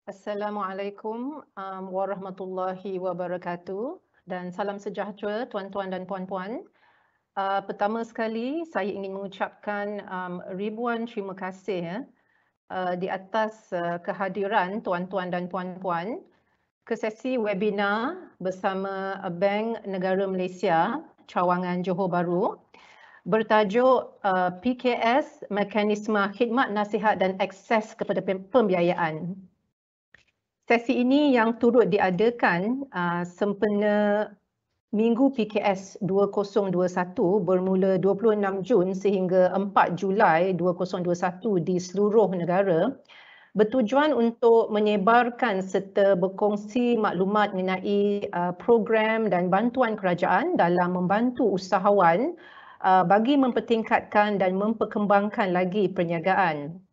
Assalamualaikum warahmatullahi wabarakatuh dan salam sejahtera tuan-tuan dan puan-puan. Pertama sekali saya ingin mengucapkan ribuan terima kasih di atas kehadiran tuan-tuan dan puan-puan ke sesi webinar bersama Bank Negara Malaysia Cawangan Johor Bahru bertajuk PKS Mekanisme Khidmat Nasihat dan Akses kepada Pembiayaan. Sesi ini yang turut diadakan sempena Minggu PKS 2021 bermula 26 Jun sehingga 4 Julai 2021 di seluruh negara bertujuan untuk menyebarkan serta berkongsi maklumat mengenai program dan bantuan kerajaan dalam membantu usahawan bagi mempertingkatkan dan memperkembangkan lagi perniagaan.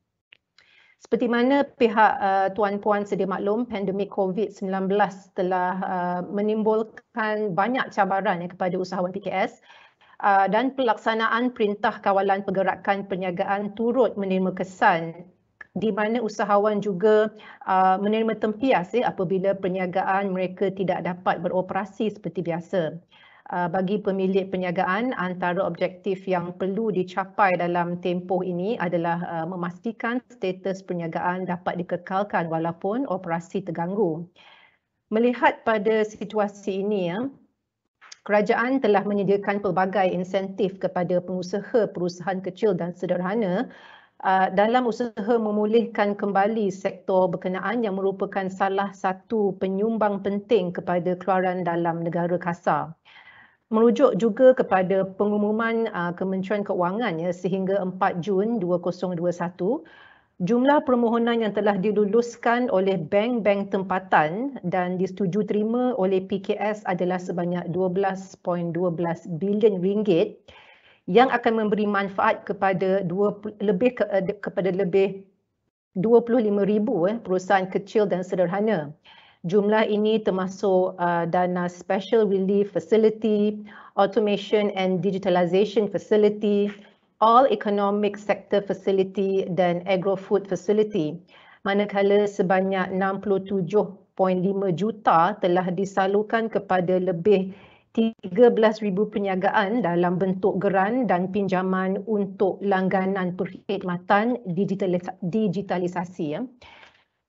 Seperti mana pihak tuan-puan sedia maklum, pandemik COVID-19 telah menimbulkan banyak cabaran kepada usahawan PKS dan pelaksanaan Perintah Kawalan Pergerakan Perniagaan turut menerima kesan di mana usahawan juga menerima tempias apabila perniagaan mereka tidak dapat beroperasi seperti biasa. Bagi pemilik perniagaan, antara objektif yang perlu dicapai dalam tempoh ini adalah memastikan status perniagaan dapat dikekalkan walaupun operasi terganggu. Melihat pada situasi ini, kerajaan telah menyediakan pelbagai insentif kepada pengusaha perusahaan kecil dan sederhana dalam usaha memulihkan kembali sektor berkenaan yang merupakan salah satu penyumbang penting kepada keluaran dalam negara kasar. Merujuk juga kepada pengumuman Kementerian Keuangan sehingga 4 Jun 2021, jumlah permohonan yang telah diluluskan oleh bank-bank tempatan dan disetujui terima oleh PKS adalah sebanyak 12.12 bilion ringgit yang akan memberi manfaat kepada lebih 25,000 perusahaan kecil dan sederhana. Jumlah ini termasuk dana Special Relief Facility, Automation and Digitalization Facility, All Economic Sector Facility dan Agro-Food Facility. Manakala sebanyak 67.5 juta telah disalurkan kepada lebih 13,000 perniagaan dalam bentuk geran dan pinjaman untuk langganan perkhidmatan digitalisasi.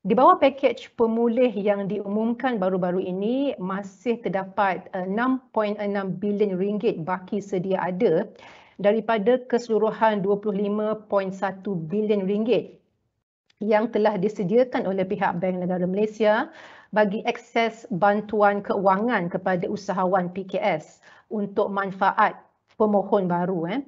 Di bawah pakej pemulih yang diumumkan baru-baru ini, masih terdapat 6.6 bilion ringgit baki sedia ada daripada keseluruhan 25.1 bilion ringgit yang telah disediakan oleh pihak Bank Negara Malaysia bagi akses bantuan keuangan kepada usahawan PKS untuk manfaat pemohon baru.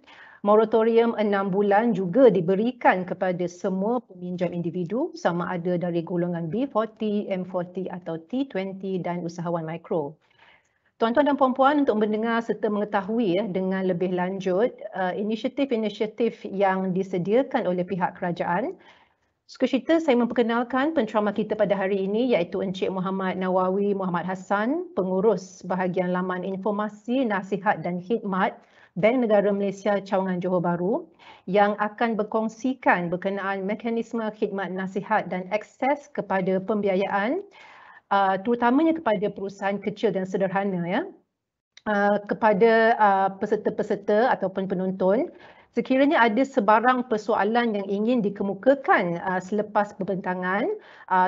Moratorium 6 bulan juga diberikan kepada semua peminjam individu sama ada dari golongan B40, M40 atau T20 dan usahawan mikro. Tuan-tuan dan puan-puan, untuk mendengar serta mengetahui dengan lebih lanjut inisiatif-inisiatif yang disediakan oleh pihak kerajaan, suka cerita saya memperkenalkan penceramah kita pada hari ini iaitu Encik Muhammad Nawawi Muhammad Hassan, pengurus bahagian laman informasi, nasihat dan khidmat Bank Negara Malaysia Cawangan Johor Bahru yang akan berkongsikan berkenaan mekanisme khidmat nasihat dan akses kepada pembiayaan terutamanya kepada perusahaan kecil dan sederhana kepada peserta-peserta ataupun penonton. Sekiranya ada sebarang persoalan yang ingin dikemukakan selepas pembentangan,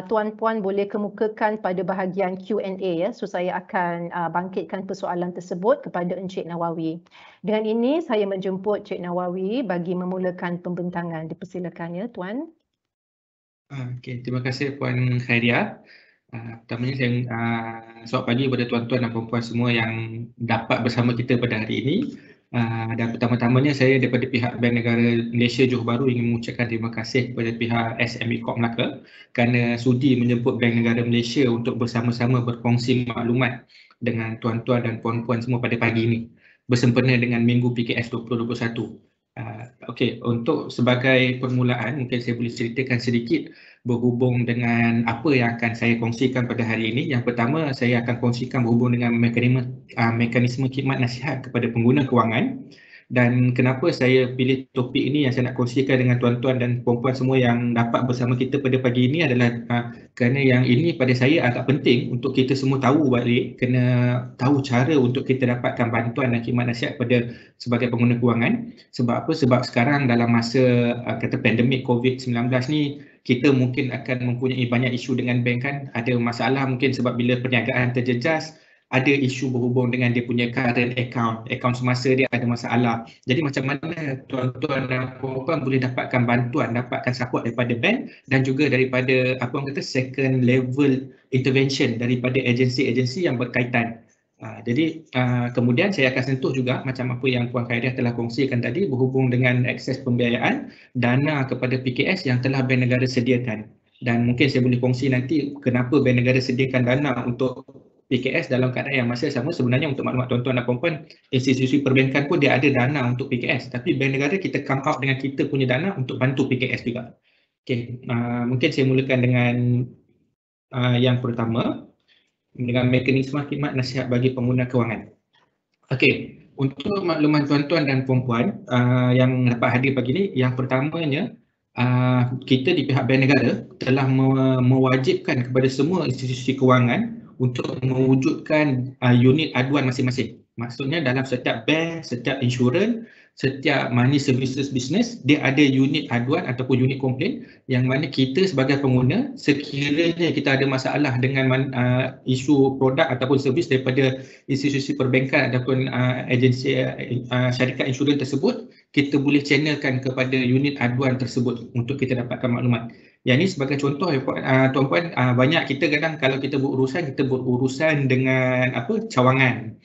tuan-puan boleh kemukakan pada bahagian Q&A So saya akan bangkitkan persoalan tersebut kepada Encik Nawawi. Dengan ini saya menjemput Encik Nawawi bagi memulakan pembentangan. Dipersilakan tuan. Okey, terima kasih Puan Khairia. Pertamanya saya selamat pagi kepada tuan-tuan dan puan-puan semua yang dapat bersama kita pada hari ini. Dan pertama-tamanya saya daripada pihak Bank Negara Malaysia Johor Bahru ingin mengucapkan terima kasih kepada pihak SME Corp Melaka kerana sudi menjemput Bank Negara Malaysia untuk bersama-sama berkongsi maklumat dengan tuan-tuan dan puan-puan semua pada pagi ini bersempena dengan Minggu PKS 2021. Okey, untuk sebagai permulaan mungkin saya boleh ceritakan sedikit berhubung dengan apa yang akan saya kongsikan pada hari ini. Yang pertama, saya akan kongsikan berhubung dengan mekanisme khidmat nasihat kepada pengguna kewangan. Dan kenapa saya pilih topik ini yang saya nak kongsikan dengan tuan-tuan dan puan-puan semua yang dapat bersama kita pada pagi ini adalah kerana yang ini pada saya agak penting untuk kita semua tahu balik, kena tahu cara untuk kita dapatkan bantuan dan khidmat nasihat pada sebagai pengguna kewangan. Sebab apa? Sebab sekarang dalam masa kata pandemik COVID-19 ni, kita mungkin akan mempunyai banyak isu dengan bank kan. Ada masalah mungkin sebab bila perniagaan terjejas, ada isu berhubung dengan dia punya current account semasa dia ada masalah. Jadi macam mana tuan-tuan dan puan-puan boleh dapatkan bantuan, dapatkan support daripada bank dan juga daripada apa orang kata second level intervention daripada agensi-agensi yang berkaitan. Jadi kemudian saya akan sentuh juga macam apa yang Puan Khairyah telah kongsikan tadi berhubung dengan akses pembiayaan dana kepada PKS yang telah Bank Negara sediakan. Dan mungkin saya boleh kongsi nanti kenapa Bank Negara sediakan dana untuk PKS dalam keadaan yang masa sama. Sebenarnya untuk maklumat tuan-tuan dan puan-puan, institusi perbankan pun dia ada dana untuk PKS. Tapi Bank Negara kita come out dengan kita punya dana untuk bantu PKS juga. Okay. Mungkin saya mulakan dengan yang pertama, dengan mekanisme khidmat nasihat bagi pengguna kewangan. Okey, untuk makluman tuan-tuan dan puan-puan yang dapat hadir pagi ini, yang pertamanya kita di pihak Bank Negara telah mewajibkan kepada semua institusi kewangan untuk mewujudkan unit aduan masing-masing. Maksudnya dalam setiap bank, setiap insurans, setiap money services business, dia ada unit aduan ataupun unit komplain yang mana kita sebagai pengguna sekiranya kita ada masalah dengan isu produk ataupun servis daripada institusi perbankan ataupun agensi syarikat insurans tersebut, kita boleh channelkan kepada unit aduan tersebut untuk kita dapatkan maklumat. Yang ini sebagai contoh tuan-puan, banyak kita kadang kalau kita berurusan dengan cawangan.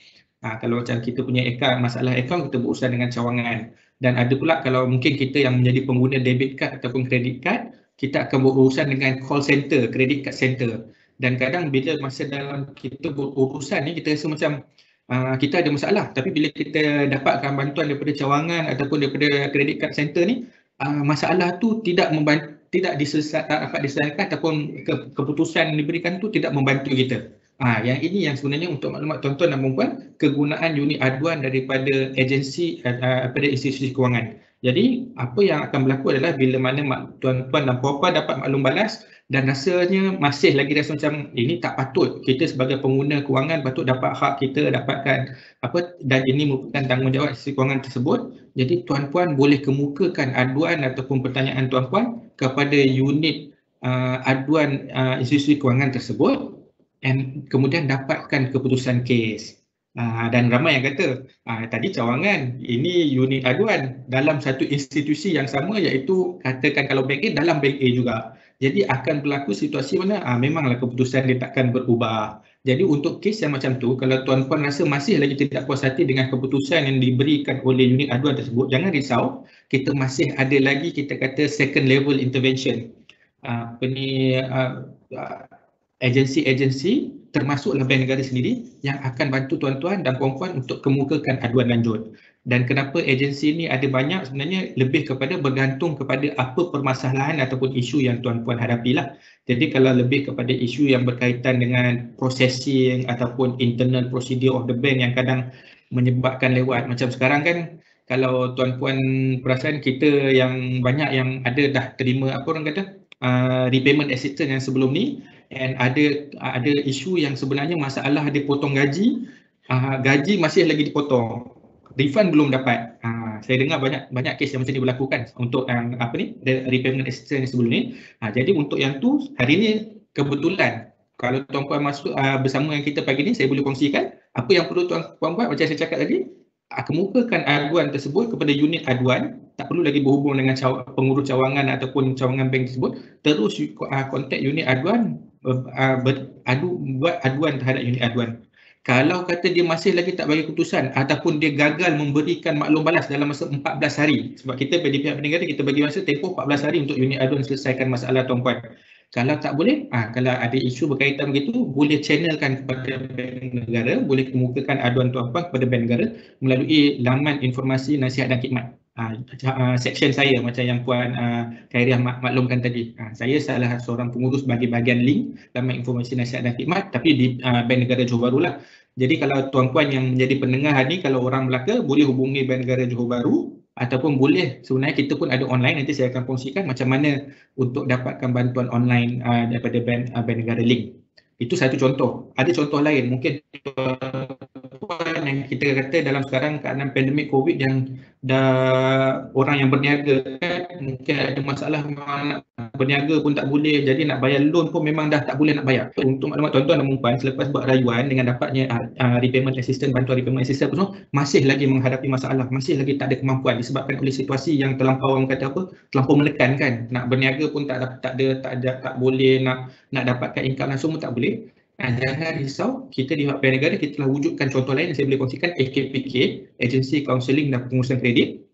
Kalau macam kita punya masalah akaun, kita berurusan dengan cawangan. Dan ada pula kalau mungkin kita yang menjadi pengguna debit card ataupun credit card, kita akan berurusan dengan call center, credit card center. Dan kadang bila masa dalam kita berurusan ni, kita rasa macam kita ada masalah. Tapi bila kita dapatkan bantuan daripada cawangan ataupun daripada credit card center ni, masalah tu tidak dapat diselesaikan ataupun keputusan yang diberikan tu tidak membantu kita. Yang ini yang sebenarnya untuk maklumat tuan-tuan dan puan-puan, kegunaan unit aduan daripada agensi daripada institusi kewangan. Jadi apa yang akan berlaku adalah bila mana tuan-tuan dan puan-puan dapat maklum balas dan rasanya masih lagi rasa macam ini tak patut, kita sebagai pengguna kewangan patut dapat hak kita dapatkan dan ini merupakan tanggungjawab institusi kewangan tersebut. Jadi tuan-puan boleh kemukakan aduan ataupun pertanyaan tuan-puan kepada unit aduan institusi kewangan tersebut dan kemudian dapatkan keputusan kes. Dan ramai yang kata, tadi cawangan, ini unit aduan dalam satu institusi yang sama, iaitu katakan kalau bank A, dalam bank A juga. Jadi akan berlaku situasi mana memanglah keputusan dia takkan berubah. Jadi untuk kes yang macam tu, kalau tuan-puan rasa masih lagi tidak puas hati dengan keputusan yang diberikan oleh unit aduan tersebut, jangan risau, kita masih ada lagi kita kata second level intervention. Agensi-agensi termasuklah Bank Negara sendiri yang akan bantu tuan-tuan dan puan-puan untuk kemukakan aduan lanjut. Dan kenapa agensi ini ada banyak, sebenarnya lebih kepada bergantung kepada apa permasalahan ataupun isu yang tuan-puan hadapilah. Jadi kalau lebih kepada isu yang berkaitan dengan processing ataupun internal procedure of the bank yang kadang menyebabkan lewat. Macam sekarang kan, kalau tuan-puan perasan kita yang banyak yang ada dah terima repayment assistance yang sebelum ni, and ada isu yang sebenarnya masalah dia potong gaji, gaji masih lagi dipotong, refund belum dapat. Saya dengar banyak kes yang macam ni berlaku kan untuk repayment assistance yang sebelum ni. Jadi untuk yang tu hari ni kebetulan kalau tuan-puan masuk bersama dengan kita pagi ni, saya boleh kongsikan apa yang perlu tuan-puan buat. Macam saya cakap tadi, kemukakan aduan tersebut kepada unit aduan, tak perlu lagi berhubung dengan pengurus cawangan ataupun cawangan bank tersebut, terus kontak unit aduan, buat aduan terhadap unit aduan. Kalau kata dia masih lagi tak bagi keputusan ataupun dia gagal memberikan maklum balas dalam masa 14 hari, sebab kita di pihak negara kita bagi masa tempoh 14 hari untuk unit aduan selesaikan masalah tuan-puan. Kalau tak boleh, kalau ada isu berkaitan begitu, boleh channelkan kepada Bank Negara, boleh kemukakan aduan tuan-puan kepada Bank Negara melalui laman informasi nasihat dan khidmat. Section saya macam yang Puan Khairyah maklumkan tadi. Saya salah seorang pengurus bagi bahagian link laman informasi nasihat dan khidmat, tapi di Bank Negara Johor Bahru lah. Jadi kalau tuan-puan yang menjadi pendengar ni, kalau orang Melaka boleh hubungi Bank Negara Johor Bahru ataupun boleh sebenarnya kita pun ada online, nanti saya akan kongsikan macam mana untuk dapatkan bantuan online daripada Bank Negara Link. Itu satu contoh. Ada contoh lain, mungkin yang kita kata dalam sekarang keadaan pandemik COVID yang dah orang yang berniaga kan, mungkin ada masalah nak berniaga pun tak boleh, jadi nak bayar loan pun memang dah tak boleh nak bayar. Untuk maklumat tuan-tuan dan puan, selepas buat rayuan dengan dapatnya repayment assistance, bantuan repayment assistance semua, masih lagi menghadapi masalah, masih lagi tak ada kemampuan disebabkan oleh situasi yang terlampau, orang kata apa, terlampau menekan kan. Nak berniaga pun tak boleh, nak dapatkan income langsung pun tak boleh. Jangan risau, kita di Bank Negara kita telah wujudkan contoh lain yang saya boleh kongsikan, AKPK, Agensi Kaunseling dan Pengurusan Kredit.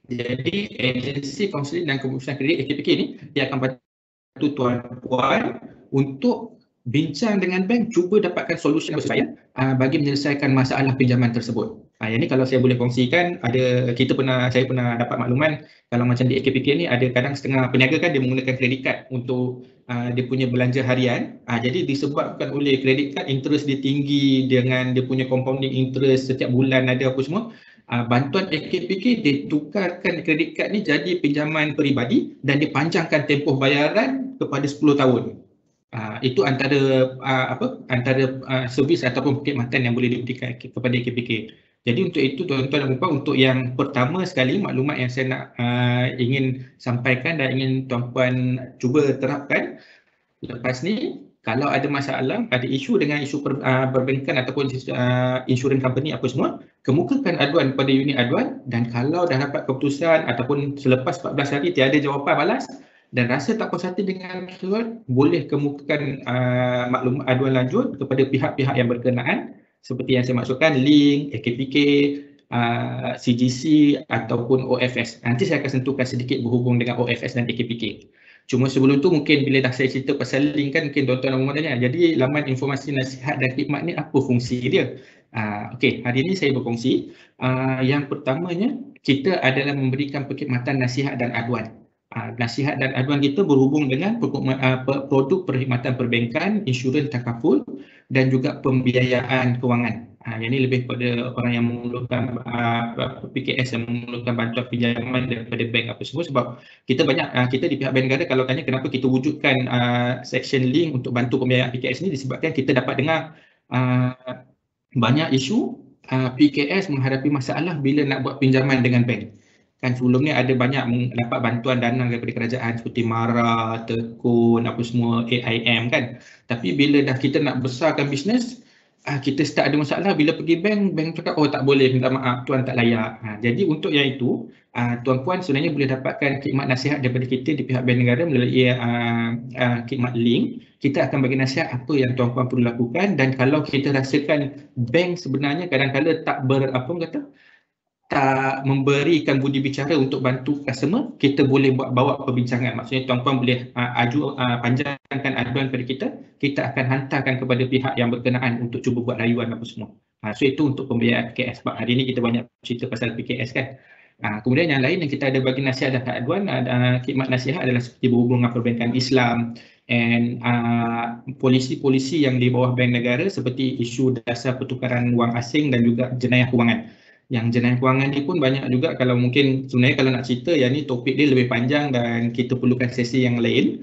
Jadi Agensi Kaunseling dan Pengurusan Kredit AKPK ni dia akan bantu tuan-puan untuk bincang dengan bank, cuba dapatkan solusi yang bersesuaian bagi menyelesaikan masalah pinjaman tersebut. Yang ni kalau saya boleh kongsikan, saya pernah dapat makluman kalau macam di AKPK ni ada kadang setengah peniaga kan dia menggunakan kredit card untuk dia punya belanja harian. Jadi disebabkan oleh kredit card interest dia tinggi dengan dia punya compounding interest setiap bulan ada apa semua. Bantuan AKPK dia tukarkan kredit card ni jadi pinjaman peribadi dan dipanjangkan tempoh bayaran kepada 10 tahun. Itu antara servis ataupun perkhidmatan yang boleh diberikan kepada AKPK. Jadi untuk itu tuan-tuan dan puan, untuk yang pertama sekali maklumat yang saya nak ingin sampaikan dan ingin tuan-puan cuba terapkan lepas ni, kalau ada masalah, ada isu dengan isu perbankan ataupun insurans company apa semua, kemukakan aduan pada unit aduan, dan kalau dah dapat keputusan ataupun selepas 14 hari tiada jawapan balas dan rasa tak puas hati dengan keseluruhan, boleh kemukakan maklumat aduan lanjut kepada pihak-pihak yang berkenaan seperti yang saya maksudkan, Link, AKPK, CGC ataupun OFS. Nanti saya akan sentuhkan sedikit berhubung dengan OFS dan AKPK. Cuma sebelum tu mungkin bila dah saya cerita pasal Link kan, mungkin tuan-tuan dan puan tanya, jadi laman informasi nasihat dan khidmat ni apa fungsi dia? Okey, hari ini saya berkongsi. Yang pertamanya, kita adalah memberikan perkhidmatan nasihat dan aduan. Nasihat dan aduan kita berhubung dengan produk perkhidmatan perbankan, insurans takaful dan juga pembiayaan kewangan. Yang ini lebih kepada orang yang memerlukan PKS yang memerlukan bantuan pinjaman daripada bank apa semua, sebab kita di pihak Bank Negara kalau tanya kenapa kita wujudkan section Link untuk bantu pembiayaan PKS ni, disebabkan kita dapat dengar banyak isu PKS menghadapi masalah bila nak buat pinjaman dengan bank. Kan sebelum ni ada banyak dapat bantuan dana daripada kerajaan seperti MARA, Tekun, apa semua, AIM kan. Tapi bila dah kita nak besarkan bisnes, kita start ada masalah, bila pergi bank cakap oh tak boleh, minta maaf, tuan tak layak. Jadi untuk yang itu, tuan-puan sebenarnya boleh dapatkan khidmat nasihat daripada kita di pihak Bank Negara melalui khidmat Link. Kita akan bagi nasihat apa yang tuan-puan perlu lakukan, dan kalau kita rasakan bank sebenarnya kadang-kadang tak memberikan budi bicara untuk bantu customer, kita boleh bawa perbincangan. Maksudnya tuan-puan boleh panjangkan aduan kepada kita akan hantarkan kepada pihak yang berkenaan untuk cuba buat rayuan apa semua. So itu untuk pembiayaan PKS. Sebab hari ini kita banyak cerita pasal PKS kan. Kemudian yang lain yang kita ada bagi nasihat dan aduan, khidmat nasihat adalah seperti berhubung dengan perbankan Islam and polisi-polisi yang di bawah Bank Negara seperti isu dasar pertukaran wang asing dan juga jenayah kewangan. Yang jenayah kewangan ni pun banyak juga, kalau mungkin sebenarnya kalau nak cerita yang ni topik dia lebih panjang dan kita perlukan sesi yang lain.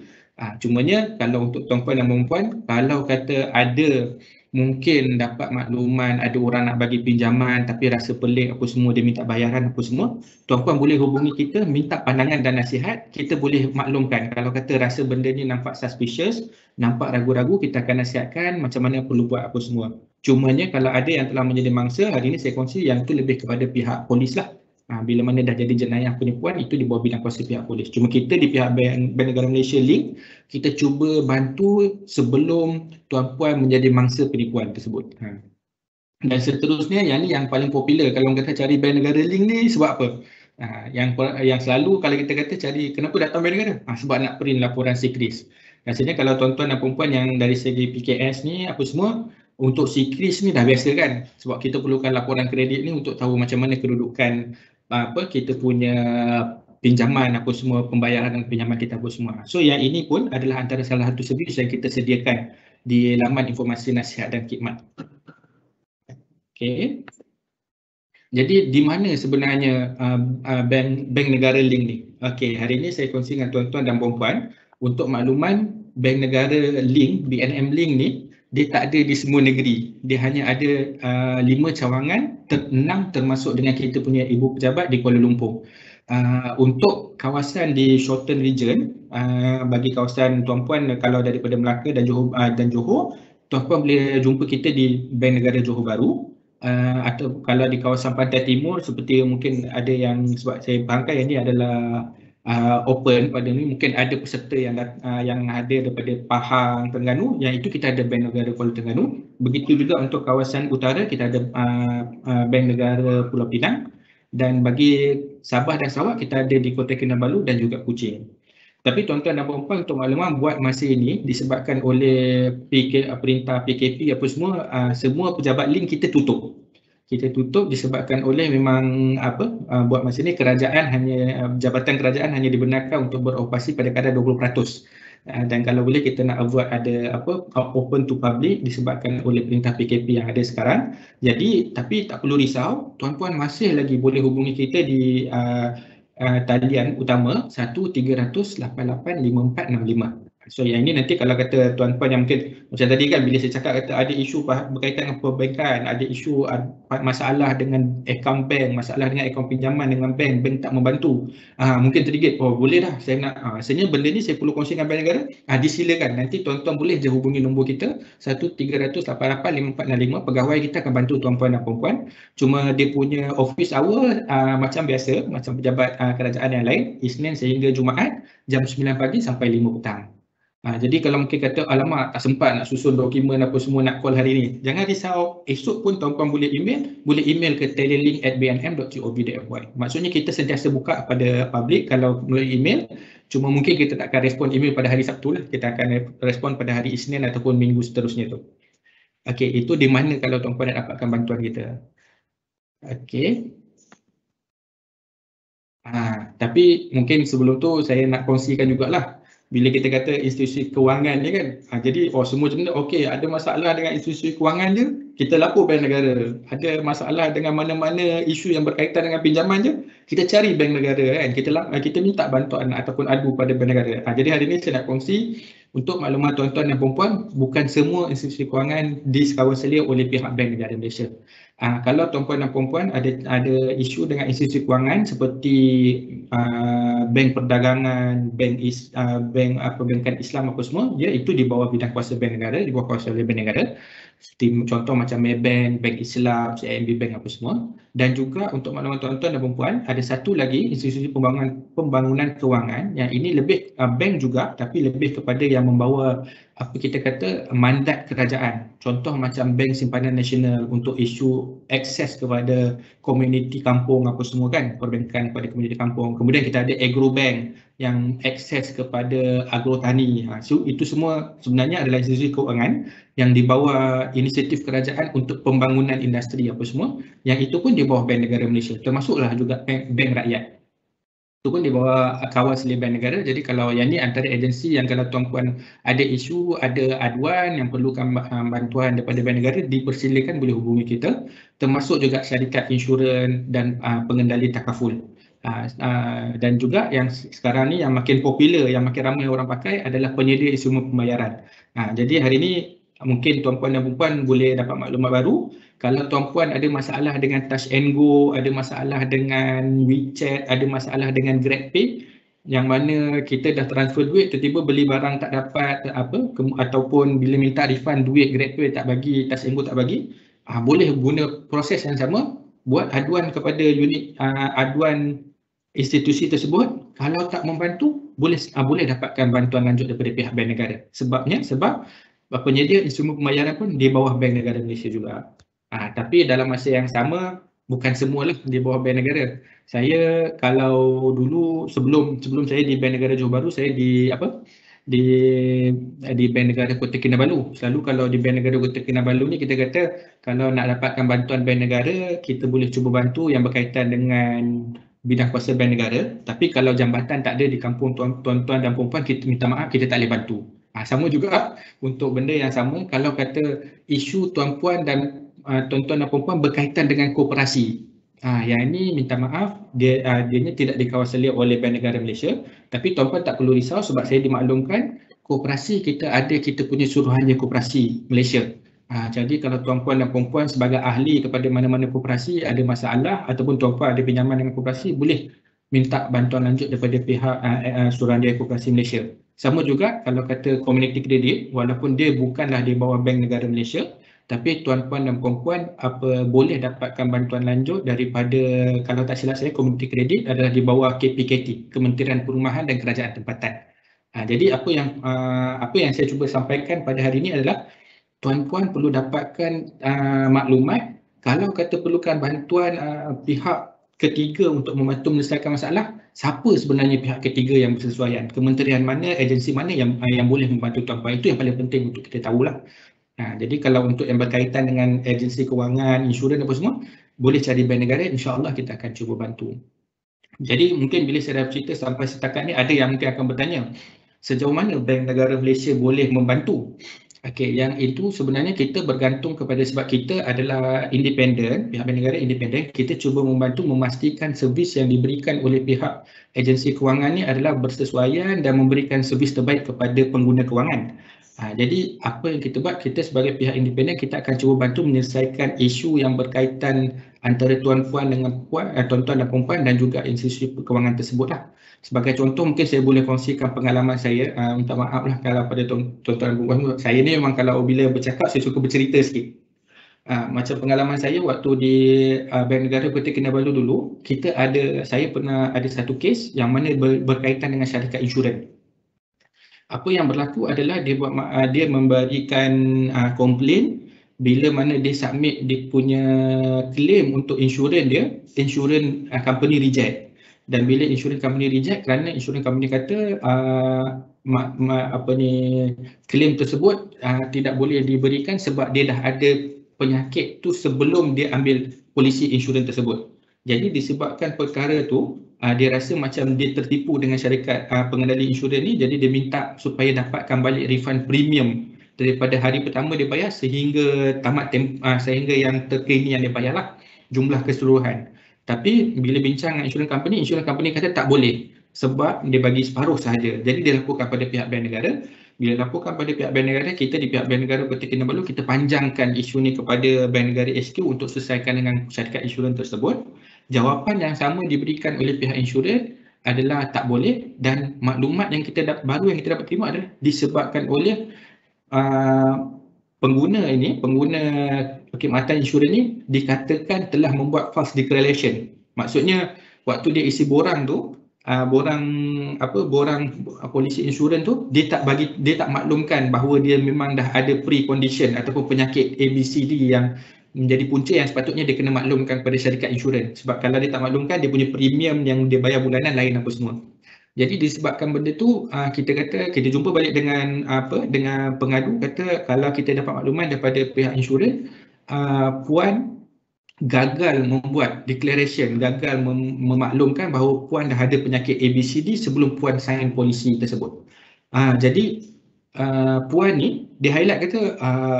Cumanya kalau untuk tuan-puan dan puan-puan, kalau kata ada mungkin dapat makluman ada orang nak bagi pinjaman tapi rasa pelik apa semua, dia minta bayaran apa semua, tuan-puan boleh hubungi kita, minta pandangan dan nasihat, kita boleh maklumkan. Kalau kata rasa benda ni nampak suspicious, nampak ragu-ragu, kita akan nasihatkan macam mana perlu buat apa semua. Cumanya kalau ada yang telah menjadi mangsa, hari ini saya kongsi yang itu lebih kepada pihak polis lah. Bila mana dah jadi jenayah penipuan, itu di bawah bidang kuasa pihak polis. Cuma kita di pihak Bank Negara Malaysia Link, kita cuba bantu sebelum tuan-puan menjadi mangsa penipuan tersebut. Dan seterusnya, yang ni yang paling popular kalau orang kata cari Bank Negara Link ni sebab apa? Yang selalu kalau kita kata cari kenapa datang Bank Negara? Sebab nak print laporan SIKRIS. Rasanya kalau tuan-tuan dan puan-puan yang dari segi PKS ni apa semua, untuk SIKRIS ni dah biasa kan, sebab kita perlukan laporan kredit ni untuk tahu macam mana kedudukan kita punya pinjaman apa semua, pembayaran dan pinjaman kita apa semua. So yang ini pun adalah antara salah satu servis yang kita sediakan di laman informasi nasihat dan khidmat. Okey. Jadi di mana sebenarnya bank negara link ni? Okey, hari ini saya kongsi dengan tuan-tuan dan puan-puan untuk makluman bank negara link, BNM link ni dia tak ada di semua negeri. Dia hanya ada 5 cawangan, 6 termasuk dengan kita punya ibu pejabat di Kuala Lumpur. Untuk kawasan di Shorten Region, bagi kawasan tuan-puan kalau daripada Melaka dan Johor, tuan-puan boleh jumpa kita di Bank Negara Johor Bahru. Atau kalau di kawasan Pantai Timur seperti mungkin ada yang, sebab saya faham yang ini adalah open pada ni, mungkin ada peserta yang ada daripada Pahang, Terengganu, yang itu kita ada Bank Negara Kuala Terengganu. Begitu juga untuk kawasan utara kita ada Bank Negara Pulau Pinang, dan bagi Sabah dan Sarawak kita ada di Kota Kinabalu dan juga Kuching. Tapi tuan-tuan dan puan-puan, untuk makluman, buat masa ini disebabkan oleh perintah PKP apa semua pejabat link kita tutup. Kita tutup disebabkan oleh memang buat masa ini jabatan kerajaan hanya dibenarkan untuk beroperasi pada kadar 20%. Dan kalau boleh kita nak avoid ada open to public disebabkan oleh perintah PKP yang ada sekarang. Jadi tapi tak perlu risau, tuan-puan masih lagi boleh hubungi kita di talian utama 1300885465. So yang ini nanti kalau kata tuan-puan yang mungkin macam tadi kan, bila saya cakap kata ada isu berkaitan dengan perbankan, ada isu masalah dengan akaun bank, masalah dengan akaun pinjaman dengan bank tak membantu, mungkin tergigit, boleh dah saya nak sebenarnya benda ni saya perlu kongsi dengan Bank Negara, disilakan, nanti tuan-tuan boleh je hubungi nombor kita 1300885465. Pegawai kita akan bantu tuan-puan dan puan-puan. Cuma dia punya office hour macam biasa, macam pejabat kerajaan yang lain, Isnin sehingga Jumaat jam 9 pagi sampai 5 petang. Jadi kalau mungkin kata alamak tak sempat nak susun dokumen apa semua nak call hari ni, jangan risau, esok pun tuan-puan boleh email ke telelink@bnm.gov.my. Maksudnya kita sentiasa buka pada public kalau melalui email, cuma mungkin kita tak akan respon email pada hari Sabtu lah, kita akan respon pada hari Isnin ataupun minggu seterusnya tu. Okey, itu di mana kalau tuan-puan nak dapatkan bantuan kita. Okey. Tapi mungkin sebelum tu saya nak kongsikan jugalah, bila kita kata institusi kewangan ni kan, jadi semua macam ni, okey, ada masalah dengan institusi kewangan je, kita lapor Bank Negara. Ada masalah dengan mana-mana isu yang berkaitan dengan pinjaman je, kita cari Bank Negara kan, kita minta bantuan ataupun adu pada Bank Negara. Jadi hari ni saya nak kongsi untuk maklumat tuan-tuan dan puan-puan, bukan semua institusi kewangan dikawal selia oleh pihak Bank Negara Malaysia. Kalau tuan-puan dan puan-puan ada isu dengan institusi kewangan seperti bank perdagangan, perbankan Islam apa semua, itu di bawah bidang kuasa Bank Negara, di bawah kuasa oleh Bank Negara. Seperti contoh macam Maybank, Bank Islam, CIMB Bank apa semua. Dan juga untuk maklumat tuan-tuan dan puan-puan, ada satu lagi institusi pembangunan kewangan yang ini lebih bank juga, tapi lebih kepada yang membawa kita kata mandat kerajaan. Contoh macam Bank Simpanan Nasional untuk isu akses kepada komuniti kampung apa semua kan, perbankan kepada komuniti kampung. Kemudian kita ada Agro Bank yang akses kepada agrotani. So itu semua sebenarnya adalah institusi keuangan yang di bawah inisiatif kerajaan untuk pembangunan industri apa semua, yang itu pun di bawah Bank Negara Malaysia, termasuklah juga bank rakyat. Itu pun di bawah kawal selia Bank Negara. Jadi kalau yang ni antara agensi yang kalau tuan-puan ada isu, ada aduan yang perlukan bantuan daripada Bank Negara, dipersilakan boleh hubungi kita, termasuk juga syarikat insurans dan pengendali takaful. Dan juga yang sekarang ni yang makin popular, yang makin ramai orang pakai adalah penyedia instrumen pembayaran. Jadi hari ini mungkin tuan-puan dan puan boleh dapat maklumat baru. Kalau tuan-puan ada masalah dengan Touch and Go, ada masalah dengan WeChat, ada masalah dengan GrabPay, yang mana kita dah transfer duit, tiba-tiba beli barang tak dapat ataupun bila minta refund duit GrabPay tak bagi, Touch and Go tak bagi, boleh guna proses yang sama, buat aduan kepada unit aduan institusi tersebut. Kalau tak membantu, boleh dapatkan bantuan lanjut daripada pihak Bank Negara. Sebab penyedia instrumen pembayaran pun di bawah Bank Negara Malaysia juga. Tapi dalam masa yang sama, bukan semualah di bawah Bank Negara. Saya kalau dulu sebelum saya di Bank Negara Johor Bahru, saya di Bank Negara Kota Kinabalu. Selalu kalau di Bank Negara Kota Kinabalu ni kita kata kalau nak dapatkan bantuan Bank Negara, kita boleh cuba bantu yang berkaitan dengan bidang kuasa Bank Negara. Tapi kalau jambatan tak ada di kampung tuan-tuan dan puan-puan, kita minta maaf, kita tak boleh bantu. Sama juga untuk benda yang sama kalau kata isu tuan-puan dan tuan-tuan dan puan-puan berkaitan dengan koperasi. Yang ini minta maaf, dianya tidak dikawal oleh Bank Negara Malaysia, tapi tuan-puan tak perlu risau sebab saya dimaklumkan koperasi kita ada kita punya suruhanjaya koperasi Malaysia. Jadi kalau tuan-puan dan puan-puan sebagai ahli kepada mana-mana koperasi ada masalah ataupun tuan-puan ada pinjaman dengan koperasi, boleh minta bantuan lanjut daripada pihak Suruhanjaya Koperasi Malaysia. Sama juga kalau kata community credit, walaupun dia bukanlah di bawah Bank Negara Malaysia, tapi tuan-puan dan puan-puan boleh dapatkan bantuan lanjut daripada, kalau tak silap saya, community credit adalah di bawah KPKT, Kementerian Perumahan dan Kerajaan Tempatan. Jadi apa yang saya cuba sampaikan pada hari ini adalah tuan-puan perlu dapatkan maklumat kalau kata perlukan bantuan pihak ketiga untuk membantu menyelesaikan masalah, siapa sebenarnya pihak ketiga yang bersesuaian, kementerian mana, agensi mana yang boleh membantu tuan-puan. Itu yang paling penting untuk kita tahulah. Jadi kalau untuk yang berkaitan dengan agensi kewangan, insurans apa semua, boleh cari Bank Negara, insya-Allah kita akan cuba bantu. Jadi mungkin bila saya dah cerita sampai setakat ni, ada yang mungkin akan bertanya, sejauh mana Bank Negara Malaysia boleh membantu? Okey, yang itu sebenarnya kita bergantung kepada, sebab kita adalah independen, pihak Bank Negara independen, kita cuba membantu memastikan servis yang diberikan oleh pihak agensi kewangan ni adalah bersesuaian dan memberikan servis terbaik kepada pengguna kewangan. Jadi apa yang kita buat, kita sebagai pihak independen, kita akan cuba bantu menyelesaikan isu yang berkaitan antara tuan-puan dengan tuan-tuan dan puan-puan dan juga institusi kewangan tersebutlah. Sebagai contoh, mungkin saya boleh kongsikan pengalaman saya. Minta maaf lah kalau pada tuan-tuan dan puan-puan, saya ni memang kalau bila bercakap saya suka bercerita sikit. Macam pengalaman saya waktu di Bank Negara Kota Kinabalu dulu, saya pernah ada satu kes yang mana berkaitan dengan syarikat insurans. Apa yang berlaku adalah dia memberikan komplain bila mana dia submit dia punya claim untuk insurans dia, insurans company reject. Dan bila insurans company reject, kerana insurans company kata claim tersebut tidak boleh diberikan sebab dia dah ada penyakit tu sebelum dia ambil polisi insurans tersebut. Jadi disebabkan perkara tu, dia rasa macam dia tertipu dengan syarikat pengendali insurans ni, jadi dia minta supaya dapatkan balik refund premium daripada hari pertama dia bayar sehingga tamat sehingga yang terkini yang dia bayarlah jumlah keseluruhan. Tapi bila bincang dengan insurans company kata tak boleh sebab dia bagi separuh sahaja. Jadi dia laporkan pada pihak Bank Negara. Bila laporkan pada pihak Bank Negara, kita di pihak Bank Negara Kota Kinabalu, kita panjangkan isu ni kepada Bank Negara SQ untuk selesaikan dengan syarikat insurans tersebut. Jawapan yang sama diberikan oleh pihak insurans adalah tak boleh, dan maklumat yang kita baru yang kita dapat terima adalah disebabkan oleh pengguna perkhidmatan insurans ni dikatakan telah membuat false declaration. Maksudnya waktu dia isi borang tu, borang polisi insurans tu, dia tak maklumkan bahawa dia memang dah ada pre-condition ataupun penyakit ABCD yang menjadi punca yang sepatutnya dia kena maklumkan kepada syarikat insurans. Sebab kalau dia tak maklumkan, dia punya premium yang dia bayar bulanan lain apa semua. Jadi disebabkan benda tu, kita jumpa balik dengan pengadu, kata kalau kita dapat makluman daripada pihak insurans, puan gagal membuat declaration, gagal memaklumkan bahawa puan dah ada penyakit ABCD sebelum puan sign polisi tersebut. Jadi puan ni dia highlight kata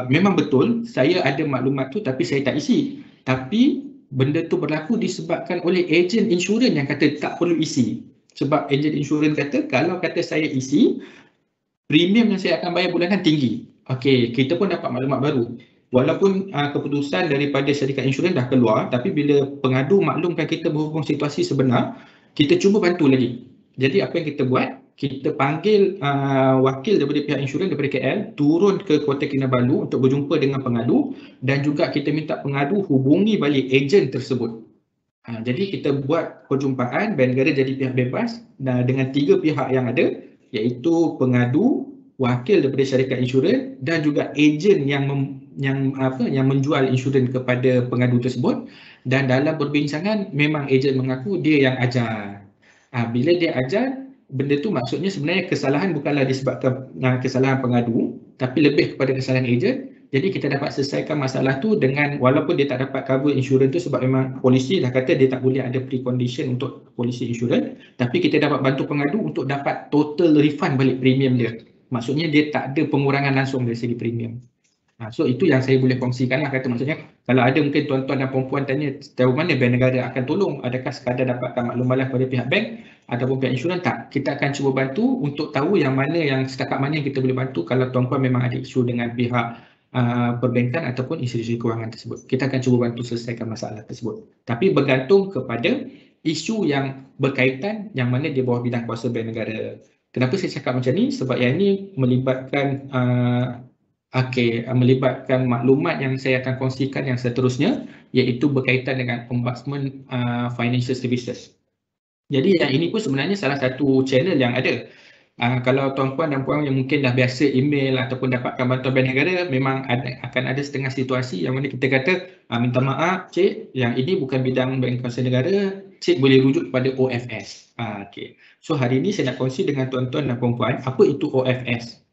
memang betul saya ada maklumat tu tapi saya tak isi. Tapi benda tu berlaku disebabkan oleh ejen insurans yang kata tak perlu isi. Sebab ejen insurans kata kalau kata saya isi, premium yang saya akan bayar bulanan tinggi. Okey, kita pun dapat maklumat baru. Walaupun keputusan daripada syarikat insurans dah keluar, tapi bila pengadu maklumkan kita berhubung situasi sebenar, kita cuba bantu lagi. Jadi apa yang kita buat, kita panggil wakil daripada pihak insurans daripada KL turun ke Kota Kinabalu untuk berjumpa dengan pengadu, dan juga kita minta pengadu hubungi balik ejen tersebut. Jadi kita buat perjumpaan, Bank Negara jadi pihak bebas dengan 3 pihak yang ada, iaitu pengadu, wakil daripada syarikat insurans dan juga ejen yang menjual insurans kepada pengadu tersebut. Dan dalam perbincangan memang ejen mengaku dia yang ajar. Bila dia ajar, benda tu maksudnya sebenarnya kesalahan bukanlah disebabkan kesalahan pengadu, tapi lebih kepada kesalahan ejen. Jadi kita dapat selesaikan masalah tu dengan, walaupun dia tak dapat cover insurans tu sebab memang polisi dah kata dia tak boleh ada precondition untuk polisi insurans, tapi kita dapat bantu pengadu untuk dapat total refund balik premium dia. Maksudnya dia tak ada pengurangan langsung dari segi premium. So itu yang saya boleh kongsikan lah, kata maksudnya kalau ada mungkin tuan-tuan dan puan-puan tanya sejauh mana bank negara akan tolong, adakah sekadar dapatkan maklum balas pada pihak bank ataupun pihak insurans, tak. Kita akan cuba bantu untuk tahu yang mana yang setakat mana kita boleh bantu kalau tuan-puan memang ada isu dengan pihak perbankan ataupun institusi kewangan tersebut. Kita akan cuba bantu selesaikan masalah tersebut. Tapi bergantung kepada isu yang berkaitan yang mana di bawah bidang kuasa bank negara. Kenapa saya cakap macam ni? Sebab yang ini melibatkan melibatkan maklumat yang saya akan kongsikan yang seterusnya, iaitu berkaitan dengan Ombudsman Financial Services. Jadi yang ini pun sebenarnya salah satu channel yang ada. Kalau tuan-puan dan puan yang mungkin dah biasa email ataupun dapatkan bantuan bank negara, memang akan ada setengah situasi yang mana kita kata, minta maaf cik, yang ini bukan bidang bank kuasa negara, cik boleh rujuk kepada OFS. So hari ini saya nak kongsi dengan tuan-tuan dan puan-puan, apa itu OFS?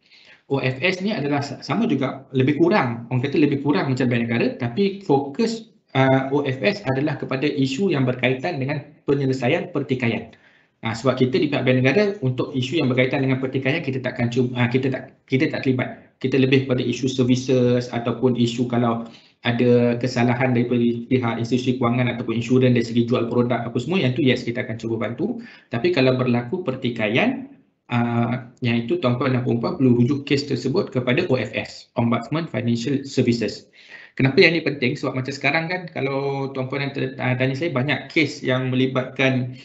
OFS ni adalah sama juga, lebih kurang, orang kata lebih kurang macam bank negara, tapi fokus OFS adalah kepada isu yang berkaitan dengan penyelesaian pertikaian. Sebab kita di pihak bank negara untuk isu yang berkaitan dengan pertikaian kita takkan kita tak terlibat. Kita lebih pada isu services ataupun isu kalau ada kesalahan daripada pihak institusi kewangan ataupun insurans dari segi jual produk apa semua, yang tu yes kita akan cuba bantu. Tapi kalau berlaku pertikaian, yang itu tuan-tuan dan puan-puan perlu rujuk kes tersebut kepada OFS, Ombudsman Financial Services. Kenapa yang ini penting? Sebab macam sekarang kan, kalau tuan-puan yang tanya saya, banyak kes yang melibatkan,